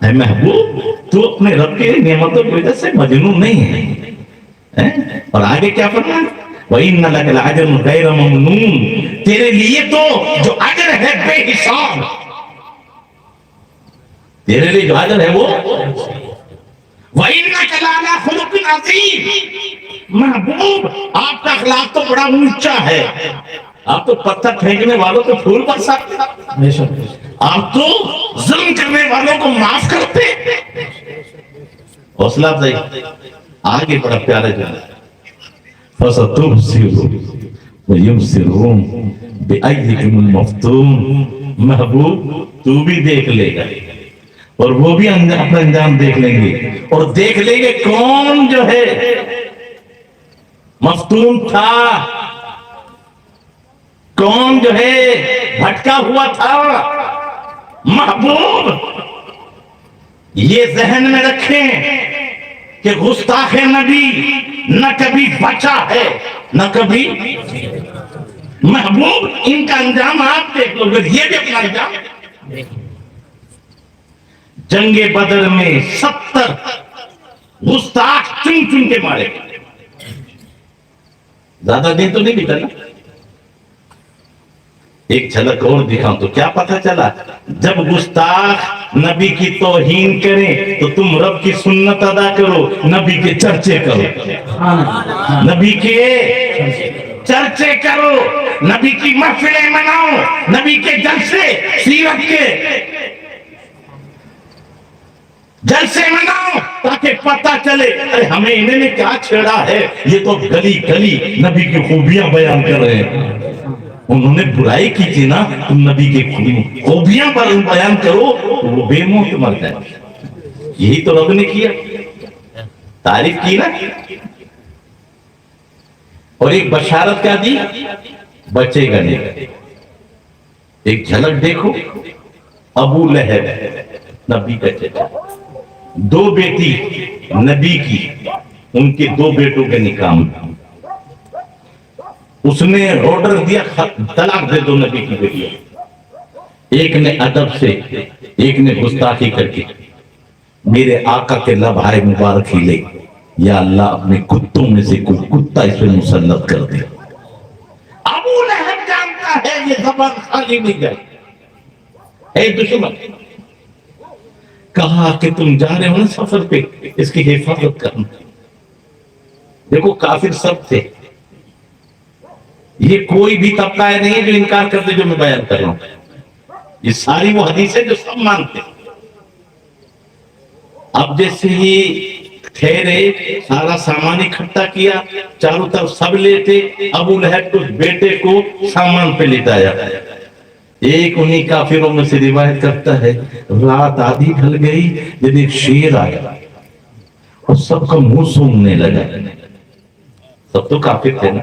اے محبوب تو اپنے رب کی نعمتوں کی وجہ سے مجنون نہیں ہے۔ اور آگے کیا فرمایا؟ وَإِنَّ لَكَ لَأَجْرًا غَيْرَ مَمْنُونٍ، تیرے لیے تو جو اجر ہے بے حساب، تیرے لیے جو اجر ہے وہ وَإِنَّكَ لَعَلَىٰ خُلُقٍ عَظِيمٍ۔ محبوب آپ کا اخلاق تو بڑا اونچا ہے، آپ تو پتھر پھینکنے والوں کو پھول برساتے، آپ تو ظلم کرنے والوں کو معاف کرتے۔ حوصلہ افزائی آگے بڑا پیارا جانا، فَسَتُبْصِرُ وَيُبْصِرُونَ بِأَيِّكُمُ الْمَفْتُونُ۔ محبوب تو بھی دیکھ لے گا اور وہ بھی اپنا انجام دیکھ لیں گے، اور دیکھ لیں گے کون جو ہے مفتون تھا، کون جو ہے بھٹکا ہوا تھا۔ محبوب یہ ذہن میں رکھیں کہ گستاخ نبی نہ کبھی بچا ہے نہ کبھی۔ محبوب ان کا انجام آپ دیکھ لو، پھر یہ بھی اپنا انجام۔ جنگ بدر میں 70 گستاخ چن چن کے مارے، زیادہ دن تو نہیں بیتا نا۔ ایک جھلک اور دکھاؤں تو کیا پتہ چلا؟ جب گستاخ نبی کی توہین کریں تو تم رب کی سنت ادا کرو، نبی کے چرچے کرو، نبی کے چرچے کرو، نبی کی محفلیں مناؤ، نبی کے جلسے سیرت کے جلسے مناؤ، تاکہ پتہ چلے ارے ہمیں انہیں نے کیا چھیڑا ہے، یہ تو گلی گلی نبی کی خوبیاں بیان کر رہے ہیں۔ انہوں نے برائی کی تھی نا، تم نبی کی خوبیاں بیان کرو تو وہ بے موت مر جائے۔ یہی تو رب نے کیا، تعریف کی نا۔ اور ایک بشارت کیا دی؟ بچے گا نہیں۔ ایک جھلک دیکھو، ابو لہب نبی کا چچا، 2 بیٹی نبی کی، ان کے 2 بیٹوں کے نکاح میں اس نے آرڈر دیا طلاق دے دو نبی کی بیٹی۔ ایک نے ادب سے، ایک نے گستاخی کر کے میرے آقا کے لبھائے مبارک ہی لے، یا اللہ اپنے کتوں میں سے کوئی کتا اس پہ مسلط کر دے۔ ابو لہب جانتا ہے یہ زبان خالی نہیں گئی، اے دشمن کہا کہ تم جا رہے ہو نا سفر پہ، اس کی حفاظت کرنا۔ دیکھو کافر سب تھے، یہ کوئی بھی طبقہ ہے نہیں جو انکار کرتے جو میں بیان کر رہا ہوں، یہ ساری وہ حدیثیں جو سب مانتے۔ اب جیسے ہی ٹھہرے، سارا سامان اکٹھا کیا، چاروں طرف سب لیتے، ابو لہب کو بیٹے کو سامان پہ لٹایا۔ ایک انہی کافروں میں سے روایت کرتا ہے رات آدھی ڈھل گئی جب ایک شیر آیا اور سب کا منہ سونگنے لگا۔ سب تو کافر تھے نا،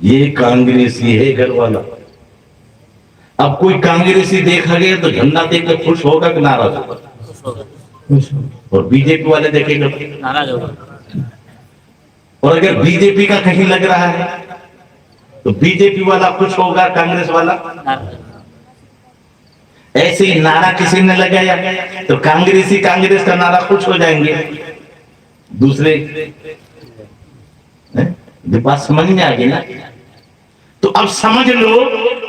یہ کانگریسی ہے گھر والا. اب کوئی کانگریسی دیکھا گیا تو جھنڈا دیکھ کے خوش ہوگا کہ ناراض ہوگا؟ خوش ہوگا. اور بی جے پی والے دیکھیں گے ناراض ہوگا. اور اگر بی جے پی کا کہیں لگ رہا ہے تو بی جے پی والا خوش ہوگا, کانگریس والا ناراض. ایسے ہی نعرہ کسی نے لگایا تو کانگریسی کانگریس کا نعرہ خوش ہو جائیں گے, دوسرے بات سمجھ میں آ گئی نا. تو اب سمجھ لو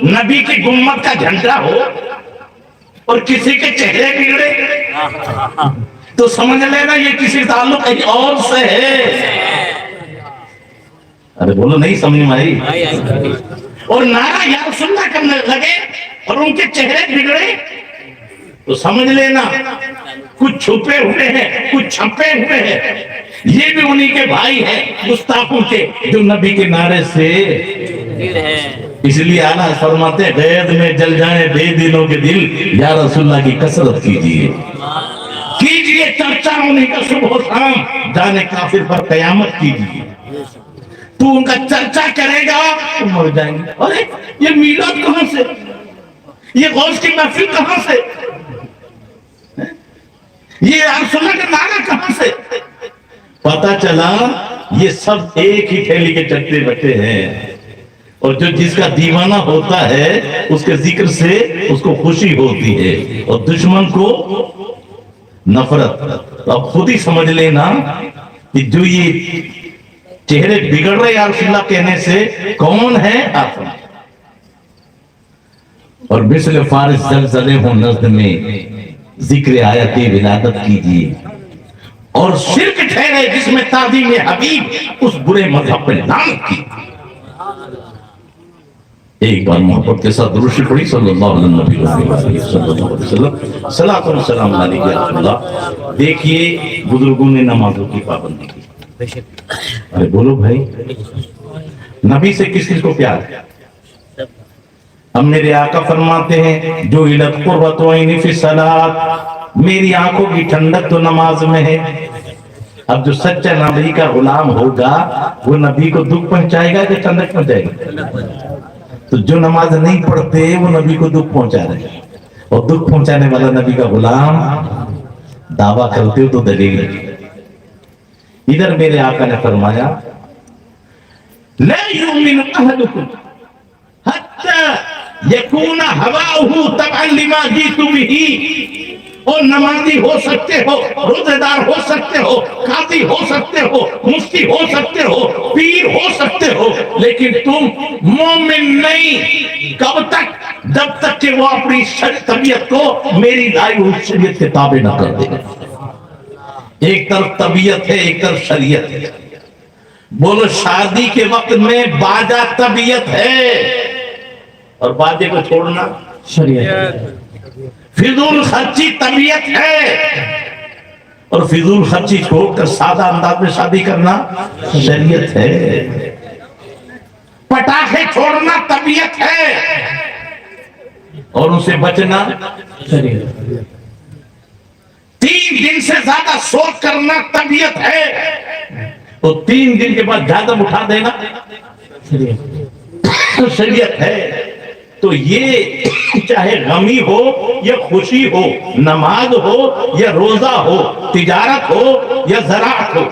نبی کی گمت کا جھنڈا ہو اور کسی کے چہرے بگڑے تو سمجھ لینا یہ کسی تعلق کہیں اور سے ہے. ارے بولو نہیں سمجھ میں آئی. اور نعرہ یا رسول اللہ کرنے لگے اور ان کے چہرے بگڑے تو سمجھ لینا کچھ چھپے ہوئے ہیں, کچھ چھپے ہوئے ہیں. یہ بھی انہی کے بھائی ہیں گستاخوں کے جو نبی کے نعرے سے. اس لیے اعلیٰ فرماتے ہیں غیظ میں جل جائیں بے دلوں کے دل, یا رسول اللہ کی کثرت کیجئے چرچا انہی کا صبح و شام, جانے کافر پر قیامت کیجئے. تو ان کا چرچا کرے گا تو مر جائیں گے. ارے یہ میلاد کہاں سے, یہ غوث کی محفل کہاں سے, یہ رسول اللہ کا نعرہ کہاں سے؟ پتا چلا یہ سب ایک ہی تھیلی کے چٹے بٹے ہیں. اور جو جس کا دیوانہ ہوتا ہے اس کے ذکر سے اس کو خوشی ہوتی ہے اور دشمن کو نفرت. اب خود ہی سمجھ لینا کہ جو یہ چہرے بگڑ رہے یا رسول اللہ کہنے سے کون ہے آپ. اور مثل فارس زلزلے ہوں نزد میں ذکر آیت ولادت کیجیے, اور شرک ٹھہرے جس میں تعظیم حبیب اس برے مذہب پہ لعنت کی. ایک بار محبت کے ساتھ درود پڑھی صلی اللہ علیہ وسلم. صلاۃ و سلام علیک یا رسول اللہ. دیکھیے بزرگوں نے نمازوں کی پابندی کی. ارے بولو بھائی, نبی سے کس چیز کو پیار ہے؟ اب میرے آقا فرماتے ہیں جو علت قرۃ عینی فی الصلاۃ, میری آنکھوں کی ٹھنڈک تو نماز میں ہے. اب جو سچا نبی کا غلام ہوگا وہ نبی کو دکھ پہنچائے گا کہ ٹھنڈک پہنچائے گا؟ تو جو نماز نہیں پڑھتے وہ نبی کو دکھ پہنچا رہے ہیں, اور دکھ پہنچانے والا نبی کا غلام دعویٰ کرتے ہو تو دلیل ہے. ادھر میرے آقا نے فرمایا لا یؤمن احدکم حتی یکون ہواؤہ تبعا لما جئت بہ. اور نمازی ہو سکتے ہو, روزے دار ہو سکتے ہو, قاضی ہو سکتے ہو, مفتی ہو سکتے ہو, پیر ہو سکتے ہو, لیکن تم مومن نہیں. کب تک؟ جب تک کہ وہ اپنی طبیعت کو میری لائی ہوئی شریعت کے تابع نہ کر دے. ایک طرف طبیعت ہے, ایک طرف شریعت ہے. بولو شادی کے وقت میں باجا طبیعت ہے اور باجے کو چھوڑنا شریعت. فضول خرچی طبیعت ہے اور فضول خرچی چھوڑ کر سادہ انداز میں شادی کرنا شریعت ہے. پٹاخے چھوڑنا طبیعت ہے اور ان سے بچنا شریعت. 3 دن سے زیادہ سوچ کرنا طبیعت ہے اور 3 دن کے بعد جادم اٹھا دینا شریعت ہے. تو یہ چاہے غمی ہو یا خوشی ہو, نماز ہو یا روزہ ہو, تجارت ہو یا زراعت ہو,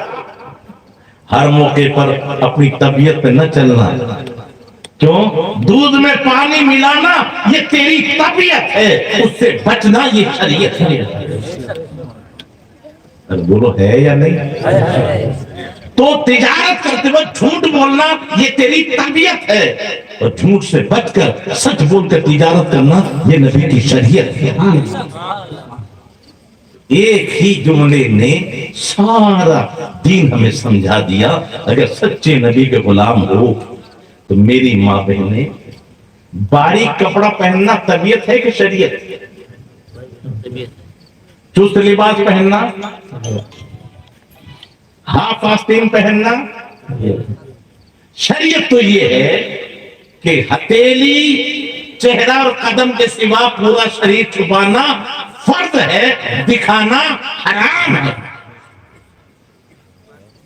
ہر موقع پر اپنی طبیعت پہ نہ چلنا. کیوں؟ دودھ میں پانی ملانا یہ تیری طبیعت ہے, اس سے بچنا یہ شریعت ہے. بولو ہے یا نہیں؟ تو تجارت کرتے وقت جھوٹ بولنا یہ تیری طبیعت ہے, اور جھوٹ سے بچ کر سچ بول کر تجارت کرنا یہ نبی کی شریعت ہے. ایک ہی جملے نے سارا دین ہمیں سمجھا دیا. اگر سچے نبی کے غلام ہو تو میری ماں بہنیں, باریک کپڑا پہننا طبیعت ہے کہ شریعت؟ چست لباس پہننا, ہاف آستین پہننا شریعت تو یہ ہے کہ ہتھیلی, چہرہ اور قدم کے سوا پورا شریر چھپانا فرض ہے, دکھانا حرام ہے.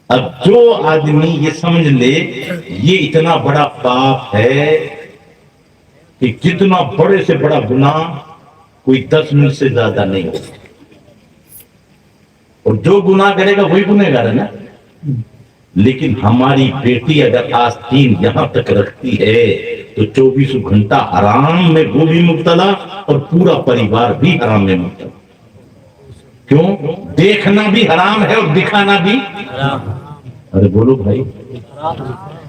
اب جو آدمی یہ سمجھ لے یہ اتنا بڑا پاپ ہے کہ کتنا بڑے سے بڑا گناہ کوئی 10 منٹ سے زیادہ نہیں ہو، اور جو گناہ کرے گا وہی گنہگار ہے نا. لیکن ہماری بیٹی اگر آستین یہاں تک رکھتی ہے تو 24 گھنٹہ حرام میں وہ بھی مبتلا اور پورا پریوار بھی حرام میں مبتلا. کیوں؟ دیکھنا بھی حرام ہے اور دکھانا بھی. ارے بولو بھائی،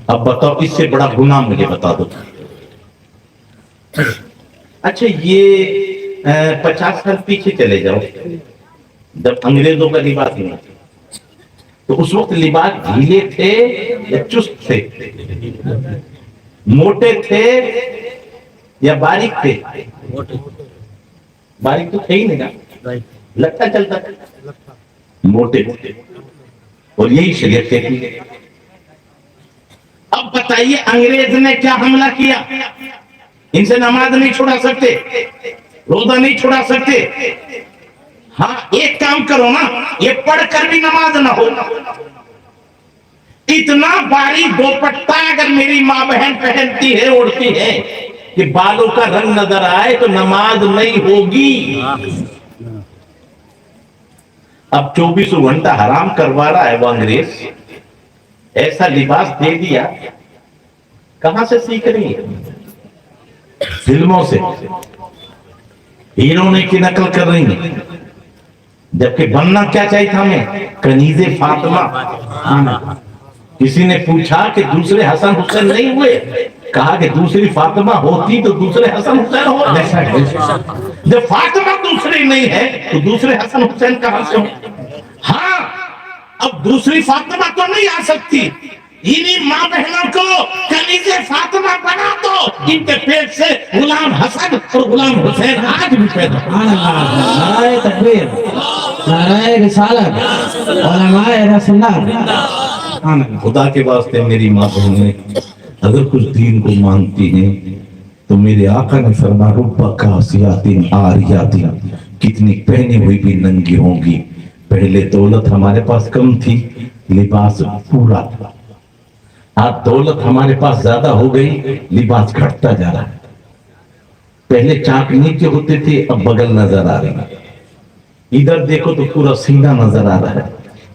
اب بتاؤ اس سے بڑا گناہ مجھے بتا دو. اچھا یہ 50 سال پیچھے چلے جاؤ، جب انگریزوں کا لباس نہیں تھا تو اس وقت لباس ڈھیلے تھے یا چست تھے؟ موٹے تھے یا باریک تھے؟ باریک تو تھے ہی نہیں نا، لگتا چلتا تھا. موٹے تھے اور یہی شریعت کہتی ہے. اب بتائیے انگریز نے کیا حملہ کیا؟ ان سے نماز نہیں چھڑا سکتے، روزہ نہیں چھڑا سکتے. ہاں ایک کام کرو نا، یہ پڑھ کر بھی نماز نہ ہو. اتنا باری دوپٹہ اگر میری ماں بہن پہنتی ہے اوڑھتی ہے کہ بالوں کا رنگ نظر آئے تو نماز نہیں ہوگی. اب 24 گھنٹہ حرام کروا رہا ہے وہ انگریز، ایسا لباس دے دیا. کہاں سے سیکھ رہی ہے؟ فلموں سے، ہیرونے کی نقل کر رہی ہیں. جبکہ بننا کیا چاہیے تھا ہمیں؟ کنیز فاطمہ. کسی نے پوچھا کہ دوسرے حسن حسین نہیں ہوئے؟ کہا کہ دوسری فاطمہ ہوتی تو دوسرے حسن حسین ہوتے. جب فاطمہ دوسری نہیں ہے تو دوسرے حسن حسین کہاں سے ہو؟ ہاں اب دوسری فاطمہ تو نہیں آ سکتی، انہی ماں بہنوں کو کنیز فاطمہ بنا دو، ان کے پیٹ سے غلام حسن اور غلام حسین آج بھی پیدا. نعرہ تکبیر، نعرہ رسالت، علماء رسول اللہ. خدا کے واسطے میری ماں بہنیں اگر کچھ دین کو مانتی ہیں تو میرے آقا نے فرمایا رب کاسیات عاریات، کتنی پہنی ہوئی بھی ننگی ہوں گی. پہلے دولت ہمارے پاس کم تھی، لباس پورا تھا. آج دولت ہمارے پاس زیادہ ہو گئی، لباس گھٹتا جا رہا ہے. پہلے چاک نیچے ہوتے تھے، اب بغل نظر آ رہی ہے. ادھر دیکھو تو پورا سینہ نظر آ رہا ہے،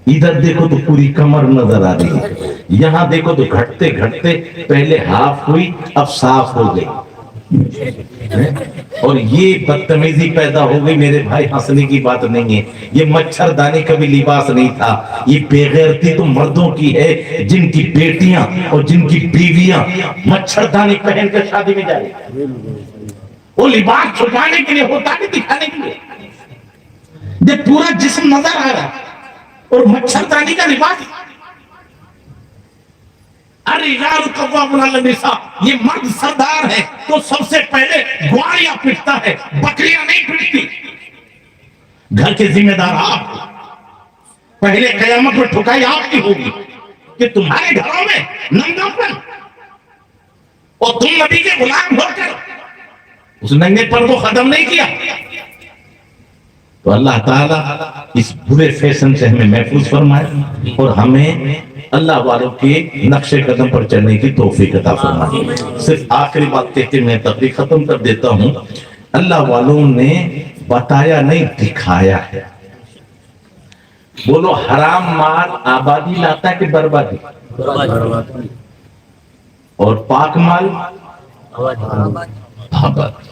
ادھر دیکھو تو پوری کمر نظر آ رہی ہے. یہاں دیکھو تو گھٹتے گھٹتے پہلے ہاف ہوئی اب صاف ہو گئی. اور یہ بدتمیزی پیدا ہو گئی. میرے بھائی ہنسنے کی بات نہیں ہے، یہ مچھردانی کبھی لباس نہیں تھا. یہ بے غیرتی تو مردوں کی ہے جن کی بیٹیاں اور جن کی بیویاں مچھردانی پہن کر شادی میں جا رہی. وہ لباس چھپانے کے لیے ہوتا نہیں، دکھانے کے لیے. جب پورا جسم نظر آ رہا اور مچھردانی کا لباس. الرجال قوامون علی النساء، یہ مرد سردار ہے تو سب سے پہلے گواریاں پٹتا ہے، بکریاں نہیں پٹتی. گھر کے ذمہ دار آپ، پہلے قیامت میں ٹھکائی آپ کی ہوگی کہ تمہارے گھروں میں ننگا پن، اور تم نبی کے غلام ہو کر اس ننگے پن کو ختم نہیں کیا. تو اللہ تعالیٰ اس برے فیشن سے ہمیں محفوظ فرمائے اور ہمیں اللہ والوں کے نقش قدم پر چلنے کی توفیق عطا فرمائے. صرف آخری بات کہتے میں تقریر ختم کر دیتا ہوں. اللہ والوں نے بتایا نہیں، دکھایا ہے. بولو حرام مال آبادی لاتا ہے کہ بربادی؟ اور پاک مال آبادی.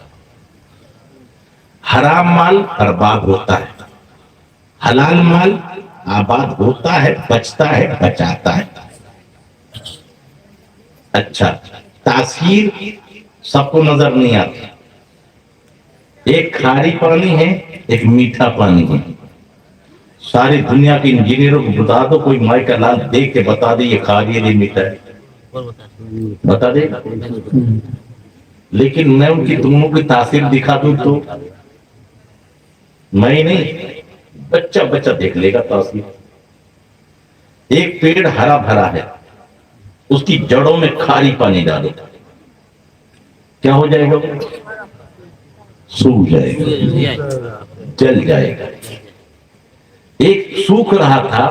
حرام مال برباد ہوتا ہے، حلال مال آباد ہوتا ہے، بچتا ہے، بچاتا ہے. اچھا تاثیر سب کو نظر نہیں آتی. ایک کھاری پانی ہے، ایک میٹھا پانی ہے. ساری دنیا کے انجینئروں کو بتا دو، کوئی مائی کا لال دیکھ کے بتا دے یہ کھاری ہے یہ میٹھا ہے، بتا دے. لیکن میں ان کی دونوں کی تاثیر دکھا دوں تو میں نہیں، بچہ بچہ دیکھ لے گا تاثیر. ایک پیڑ ہرا بھرا ہے، اس کی جڑوں میں کھاری پانی ڈالو، کیا ہو جائے گا؟ سوکھ جائے گا، جل جائے گا. ایک سوکھ رہا تھا،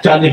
40,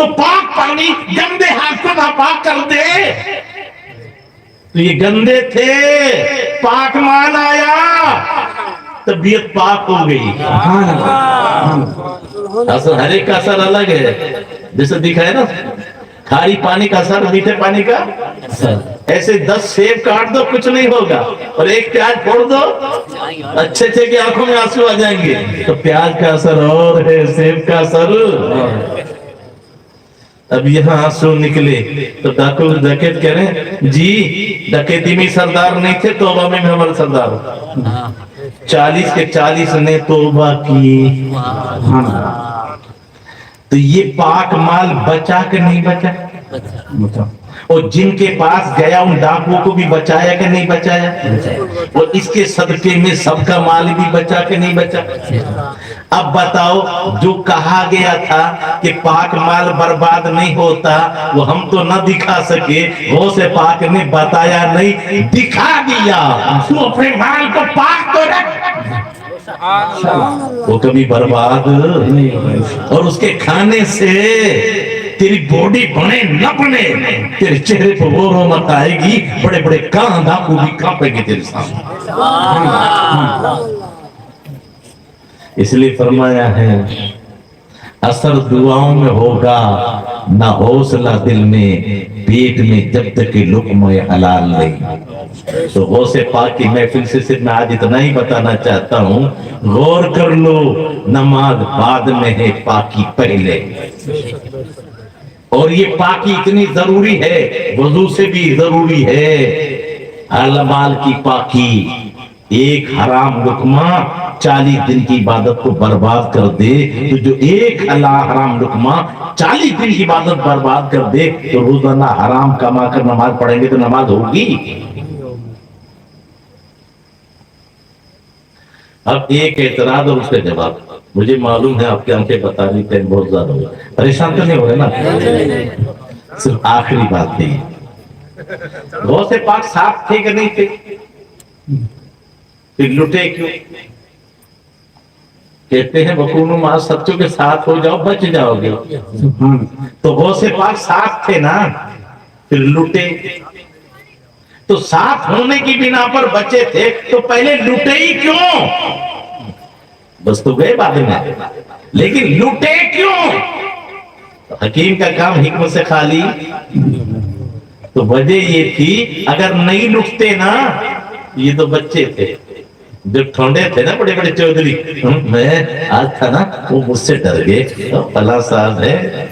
تو پاک پانی گندے ہاتھ کو ناپاک کر دے. تو یہ گندے تھے, پاک مان آیا, طبیعت پاک ہو گئی. اثر ہر ایک کا اثر الگ ہے. جیسے دکھا ہے نا, کھاری پانی کا اثر میٹھے پانی کا ایسے 10 سیب کاٹ دو کچھ نہیں ہوگا, اور ایک پیاز پھوڑ دو اچھے اچھے کی آنکھوں میں آنسو آ جائیں گے. تو پیاز کا اثر اور ہے, سیب کا اثر. اب یہاں آنسو نکلے تو ڈاکو ڈکیت کہہ رہے ہیں جی ڈکیتی میں سردار نہیں تھے, توبہ میں ہمارا سردار. 40 کے 40 نے توبہ کی. تو یہ پاک مال بچا کہ نہیں بچا؟ اور جن کے پاس گیا ان ڈاکوؤں کو بھی بچایا کہ نہیں بچایا؟ اور اس کے صدقے میں سب کا مال بھی بچا کہ نہیں بچا؟ اب بتاؤ, جو کہا گیا تھا کہ پاک مال برباد نہیں ہوتا, وہ ہم تو نہ دکھا سکے, غوث پاک نے بتایا نہیں, دکھا دیا. تو اپنے مال کو پاک تو رکھ, وہ کبھی برباد نہیں. اور اس کے کھانے سے تیری باڈی بنے نہ بنے, تیرے چہرے پر وہ رونق آئے گی, بڑے بڑے کان ڈاکو بھی کانپیں گے تیرے سامنے. اس لیے فرمایا ہے اثر دعاؤں میں ہوگا, نہ حوصلہ دل میں, پیٹ میں جب تک کہ لقمہ حلال نہیں. تو غوث پاک کی محفل سے صرف میں آج اتنا ہی بتانا چاہتا ہوں, غور کر لو, نماز بعد میں ہے, پاکی پہلے. اور یہ پاکی اتنی ضروری ہے, وضو سے بھی ضروری ہے. اعمال کی پاکی, ایک حرام لقمہ 40 دن کی عبادت کو برباد کر دے. تو جو ایک حرام لقمہ 40 دن کی عبادت برباد کر دے, تو روزانہ حرام کما کر نماز پڑھیں گے تو نماز ہوگی. اب ایک اعتراض اور اس کا جواب. مجھے معلوم ہے آپ کے آنکھیں بتانے ٹائم بہت زیادہ ہوگا, پریشان تو نہیں ہو رہے نا؟ صرف آخری بات تھی, غوث پاک ساتھ تھے کہ نہیں تھے؟ پھر لٹے کیوں؟ کہتے ہیں وَكُونُوا مَعَ الصَّدِّقِينَ کے ساتھ ہو جاؤ بچ جاؤ گے. تو غوث پاک ساتھ تھے نا, پھر لٹے. تو ساتھ ہونے کی بنا پر بچے تھے, تو پہلے لٹے ہی کیوں؟ بس تو گئے بعد میں, لیکن لٹے کیوں؟ حکیم کا کام حکمت سے خالی. تو وجہ یہ تھی, اگر نہیں لٹتے نا, یہ تو بچے تھے جو ٹھونڈے تھے نا, بڑے بڑے چودھری, میں آج تھا نا, وہ مجھ سے ڈر گئے, فلاں صاحب ہے.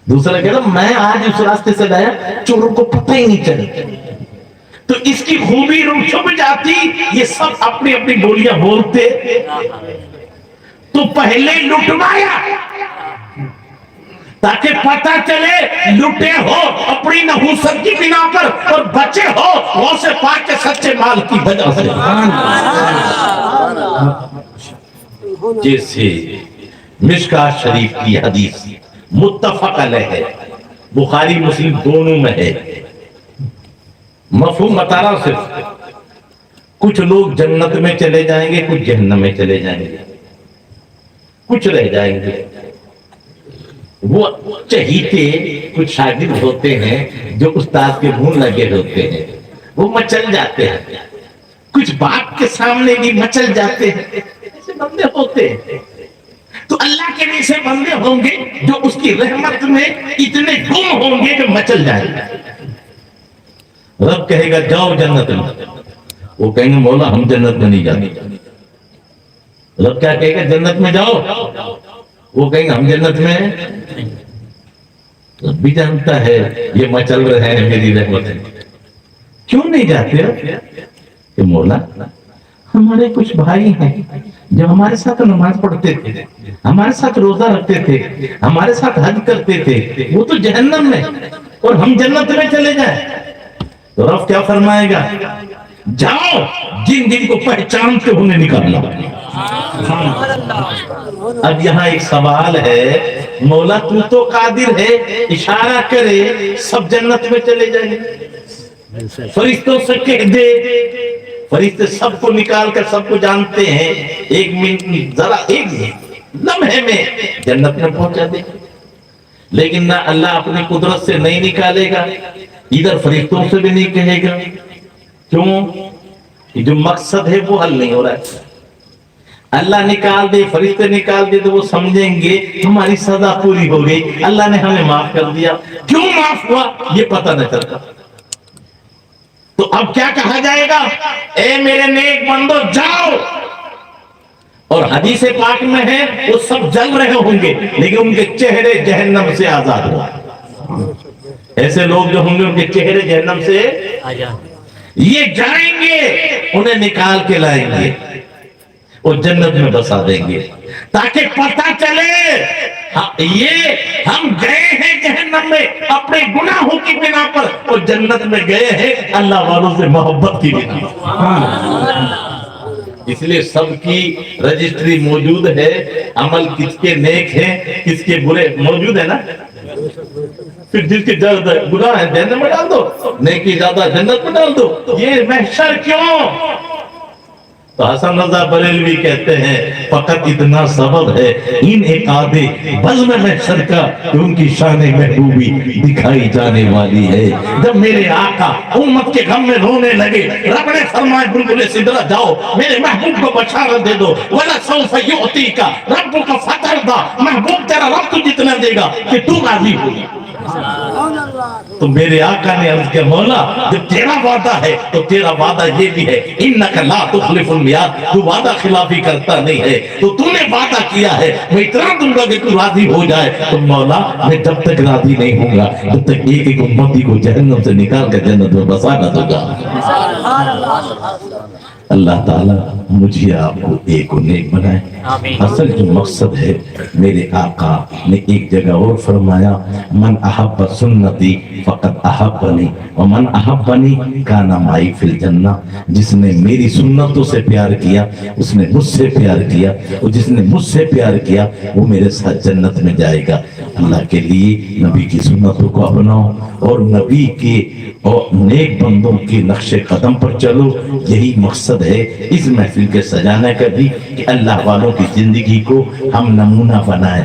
دوسرا کہہ رہا میں آج اس راستے سے گیا, چوروں کو پتہ ہی نہیں چلا. تو اس کی خوبی روح چھپ جاتی, یہ سب اپنی اپنی بولیاں بولتے. تو پہلے لٹوایا تاکہ پتہ چلے لٹے ہو اپنی نحوست کی بنا پر, اور بچے ہو غوث پاک کے سچے مال کی وجہ سے. جیسے مشکات شریف کی حدیث متفق علیہ ہے, بخاری مسلم دونوں میں ہے. مفہوم بتا رہا ہوں صرف, کچھ لوگ جنت میں چلے جائیں گے, کچھ جہنم میں چلے جائیں گے, کچھ رہ جائیں گے. وہ چہیتے کچھ شاگرد ہوتے ہیں جو استاد کے منہ لگے ہوتے ہیں, وہ مچل جاتے ہیں. کچھ باپ کے سامنے بھی مچل جاتے ہیں, ایسے بندے ہوتے ہیں. تو اللہ کے ایسے بندے ہوں گے جو اس کی رحمت میں اتنے گم ہوں گے کہ مچل جائیں گے. رب کہے گا جاؤ جنت میں, وہ کہیں گے مولا ہم جنت میں نہیں جاتے. رب کیا کہے گا, جنت میں جاؤ, وہ کہیں گے ہم جنت میں. رب بھی جانتا ہے یہ مچل رہے ہیں میری رحمت میں, کیوں نہیں جاتے؟ کہ مولا ہمارے کچھ بھائی ہیں جو ہمارے ساتھ نماز پڑھتے تھے, ہمارے ساتھ روزہ رکھتے تھے, ہمارے ساتھ حج کرتے تھے, وہ تو جہنم میں, اور ہم جنت میں چلے جائیں. تو رب کیا فرمائے گا, جاؤ جن جن کو پہچانتے ہونے نکالنا. اب یہاں ایک سوال ہے, مولا تو قادر ہے, اشارہ کرے سب جنت میں چلے جائیں. فرشتوں سے کہہ دے, فرشتے سب کو نکال کر سب کو جانتے ہیں, ایک منٹ ذرا ایک لمحے میں جنت میں پہنچا دے. لیکن نہ اللہ اپنی قدرت سے نہیں نکالے گا، ادھر فرشتوں سے بھی نہیں کہے گا. کیوں؟ کہ جو مقصد ہے وہ حل نہیں ہو رہا ہے. اللہ نکال دے، فرشتے نکال دے تو وہ سمجھیں گے ہماری سزا پوری ہو گئی، اللہ نے ہمیں معاف کر دیا. کیوں معاف ہوا یہ پتہ نہ چلتا. تو اب کیا کہا جائے گا؟ اے میرے نیک بندو جاؤ. اور حدیث پاک میں ہے وہ سب جل رہے ہوں گے لیکن ان کے چہرے جہنم سے آزاد ہوں. ایسے لوگ جو ہوں گے ان کے چہرے جہنم سے یہ جائیں گے، انہیں نکال کے لائیں گے اور جنت میں بسا دیں گے تاکہ پتہ چلے یہ ہم گئے ہیں جہنم میں اپنے گناہوں کی بنا پر اور جنت میں گئے ہیں اللہ والوں سے محبت کی بنا پر. اس لیے سب کی رجسٹری موجود ہے، عمل کس کے نیک ہیں کس کے برے موجود ہے نا. پھر جس کے زیادہ گناہ ہے جہنم میں ڈال دو، نیکی زیادہ جنت میں ڈال دو. یہ محشر کیوں؟ تو حسن رضا بریلوی کہتے ہیں فقط اتنا سبب ہے ان عقاد بزم محشر کا کہ ان کی شان محبوبی دکھائی جانے والی ہے. جب میرے آقا امت کے غم میں رونے لگے، رب نے فرمایا بلبل سدرہ جاؤ میرے محبوب کو بشارت دے دو، وَلَسَوْفَ يُعْطِيكَ رَبُّكَ فَتَرْضَىٰ. محبوب تیرا رب تو جتنا دے گا کہ تو راضی ہوگی. تو میرے آقا نے عرض کیا مولا جب تیرا وعدہ ہے تو تیرا وعدہ یہ بھی ہے انک لا تخلف المیعاد، تو وعدہ خلافی کرتا نہیں ہے. تو تو نے وعدہ کیا ہے میں اتنا دوں گا کہ تو راضی ہو جائے. تو مولا میں جب تک راضی نہیں ہوں گا جب تک ایک ایک امتی کو جہنم سے نکال کر جنت میں بسا نہ دوں گا. اللہ تعالیٰ مجھے آپ کو ایک و نیک بنائے. اصل جو مقصد ہے میرے آقا نے ایک جگہ اور فرمایا من احب سنتی فقط احبنی ومن احبنی کان معی فی الجنہ. جس نے میری سنتوں سے پیار کیا اس نے مجھ سے پیار کیا اور جس نے مجھ سے پیار کیا وہ میرے ساتھ جنت میں جائے گا. اللہ کے لیے نبی کی سنتوں کو اپناؤ اور نبی کے اور نیک بندوں کے نقش قدم پر چلو. یہی مقصد ہے اس محفل کے سجانے کا بھی کہ اللہ والوں کی زندگی کو ہم نمونہ بنائیں.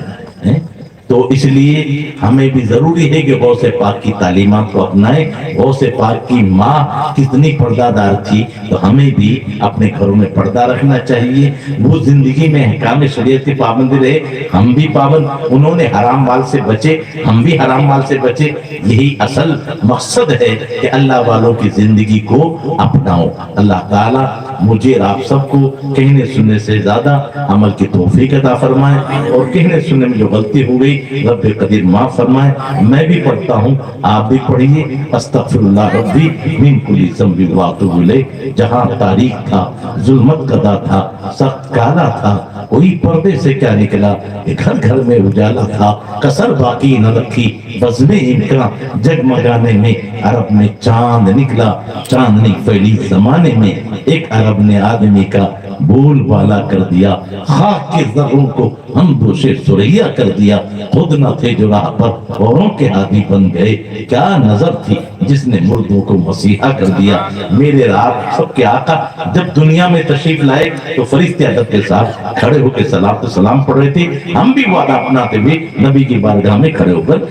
تو اس لیے ہمیں بھی ضروری ہے کہ غوث پاک کی تعلیمات کو اپنائیں. غوث پاک کی ماں کتنی پردہ دار تھی تو ہمیں بھی اپنے گھروں میں پردہ رکھنا چاہیے. وہ زندگی میں احکام شریعت کی پابندی رہے، ہم بھی پابند. انہوں نے حرام مال سے بچے، ہم بھی حرام مال سے بچے. یہی اصل مقصد ہے کہ اللہ والوں کی زندگی کو اپناؤ. اللہ تعالیٰ مجھے اور آپ سب کو کہنے سننے سے زیادہ عمل کی توفیق عطا فرمائے اور کہنے سننے میں جو غلطی ہو گئی رب قدیر معاف فرمائے. میں بھی پڑھتا ہوں، آپ بھی پڑھیے. استغفر اللہ ربی من کل ذنب واتوب الیہ. جہاں تاریخ تھا، ظلمت قضا تھا، سخت کالا تھا، وہی پردے سے کیا نکلا کہ گھر گھر میں اجالا تھا. کسر باقی نہ رکھی بزم امکان جگمگانے میں عرب میں چاند نکلا. چاندنی پھیلی زمانے میں ایک عرب نے آدمی کا بول بالا کر دیا. خاک کے ذروں کو ہم دوشے سریا کر دیا. خود نہ تھے جو راہ پر اوروں کے ہادی بن گئے. کیا نظر تھی جس نے مردوں کو مسیحا کر دیا. میرے آپ سب کے آقا جب دنیا میں تشریف لائے تو فرشتے ادب کے ساتھ کھڑے ہو کے سلام پڑھ رہے تھے. ہم بھی وعدہ اپناتے ہوئے نبی کی بارگاہ میں کھڑے ہو کر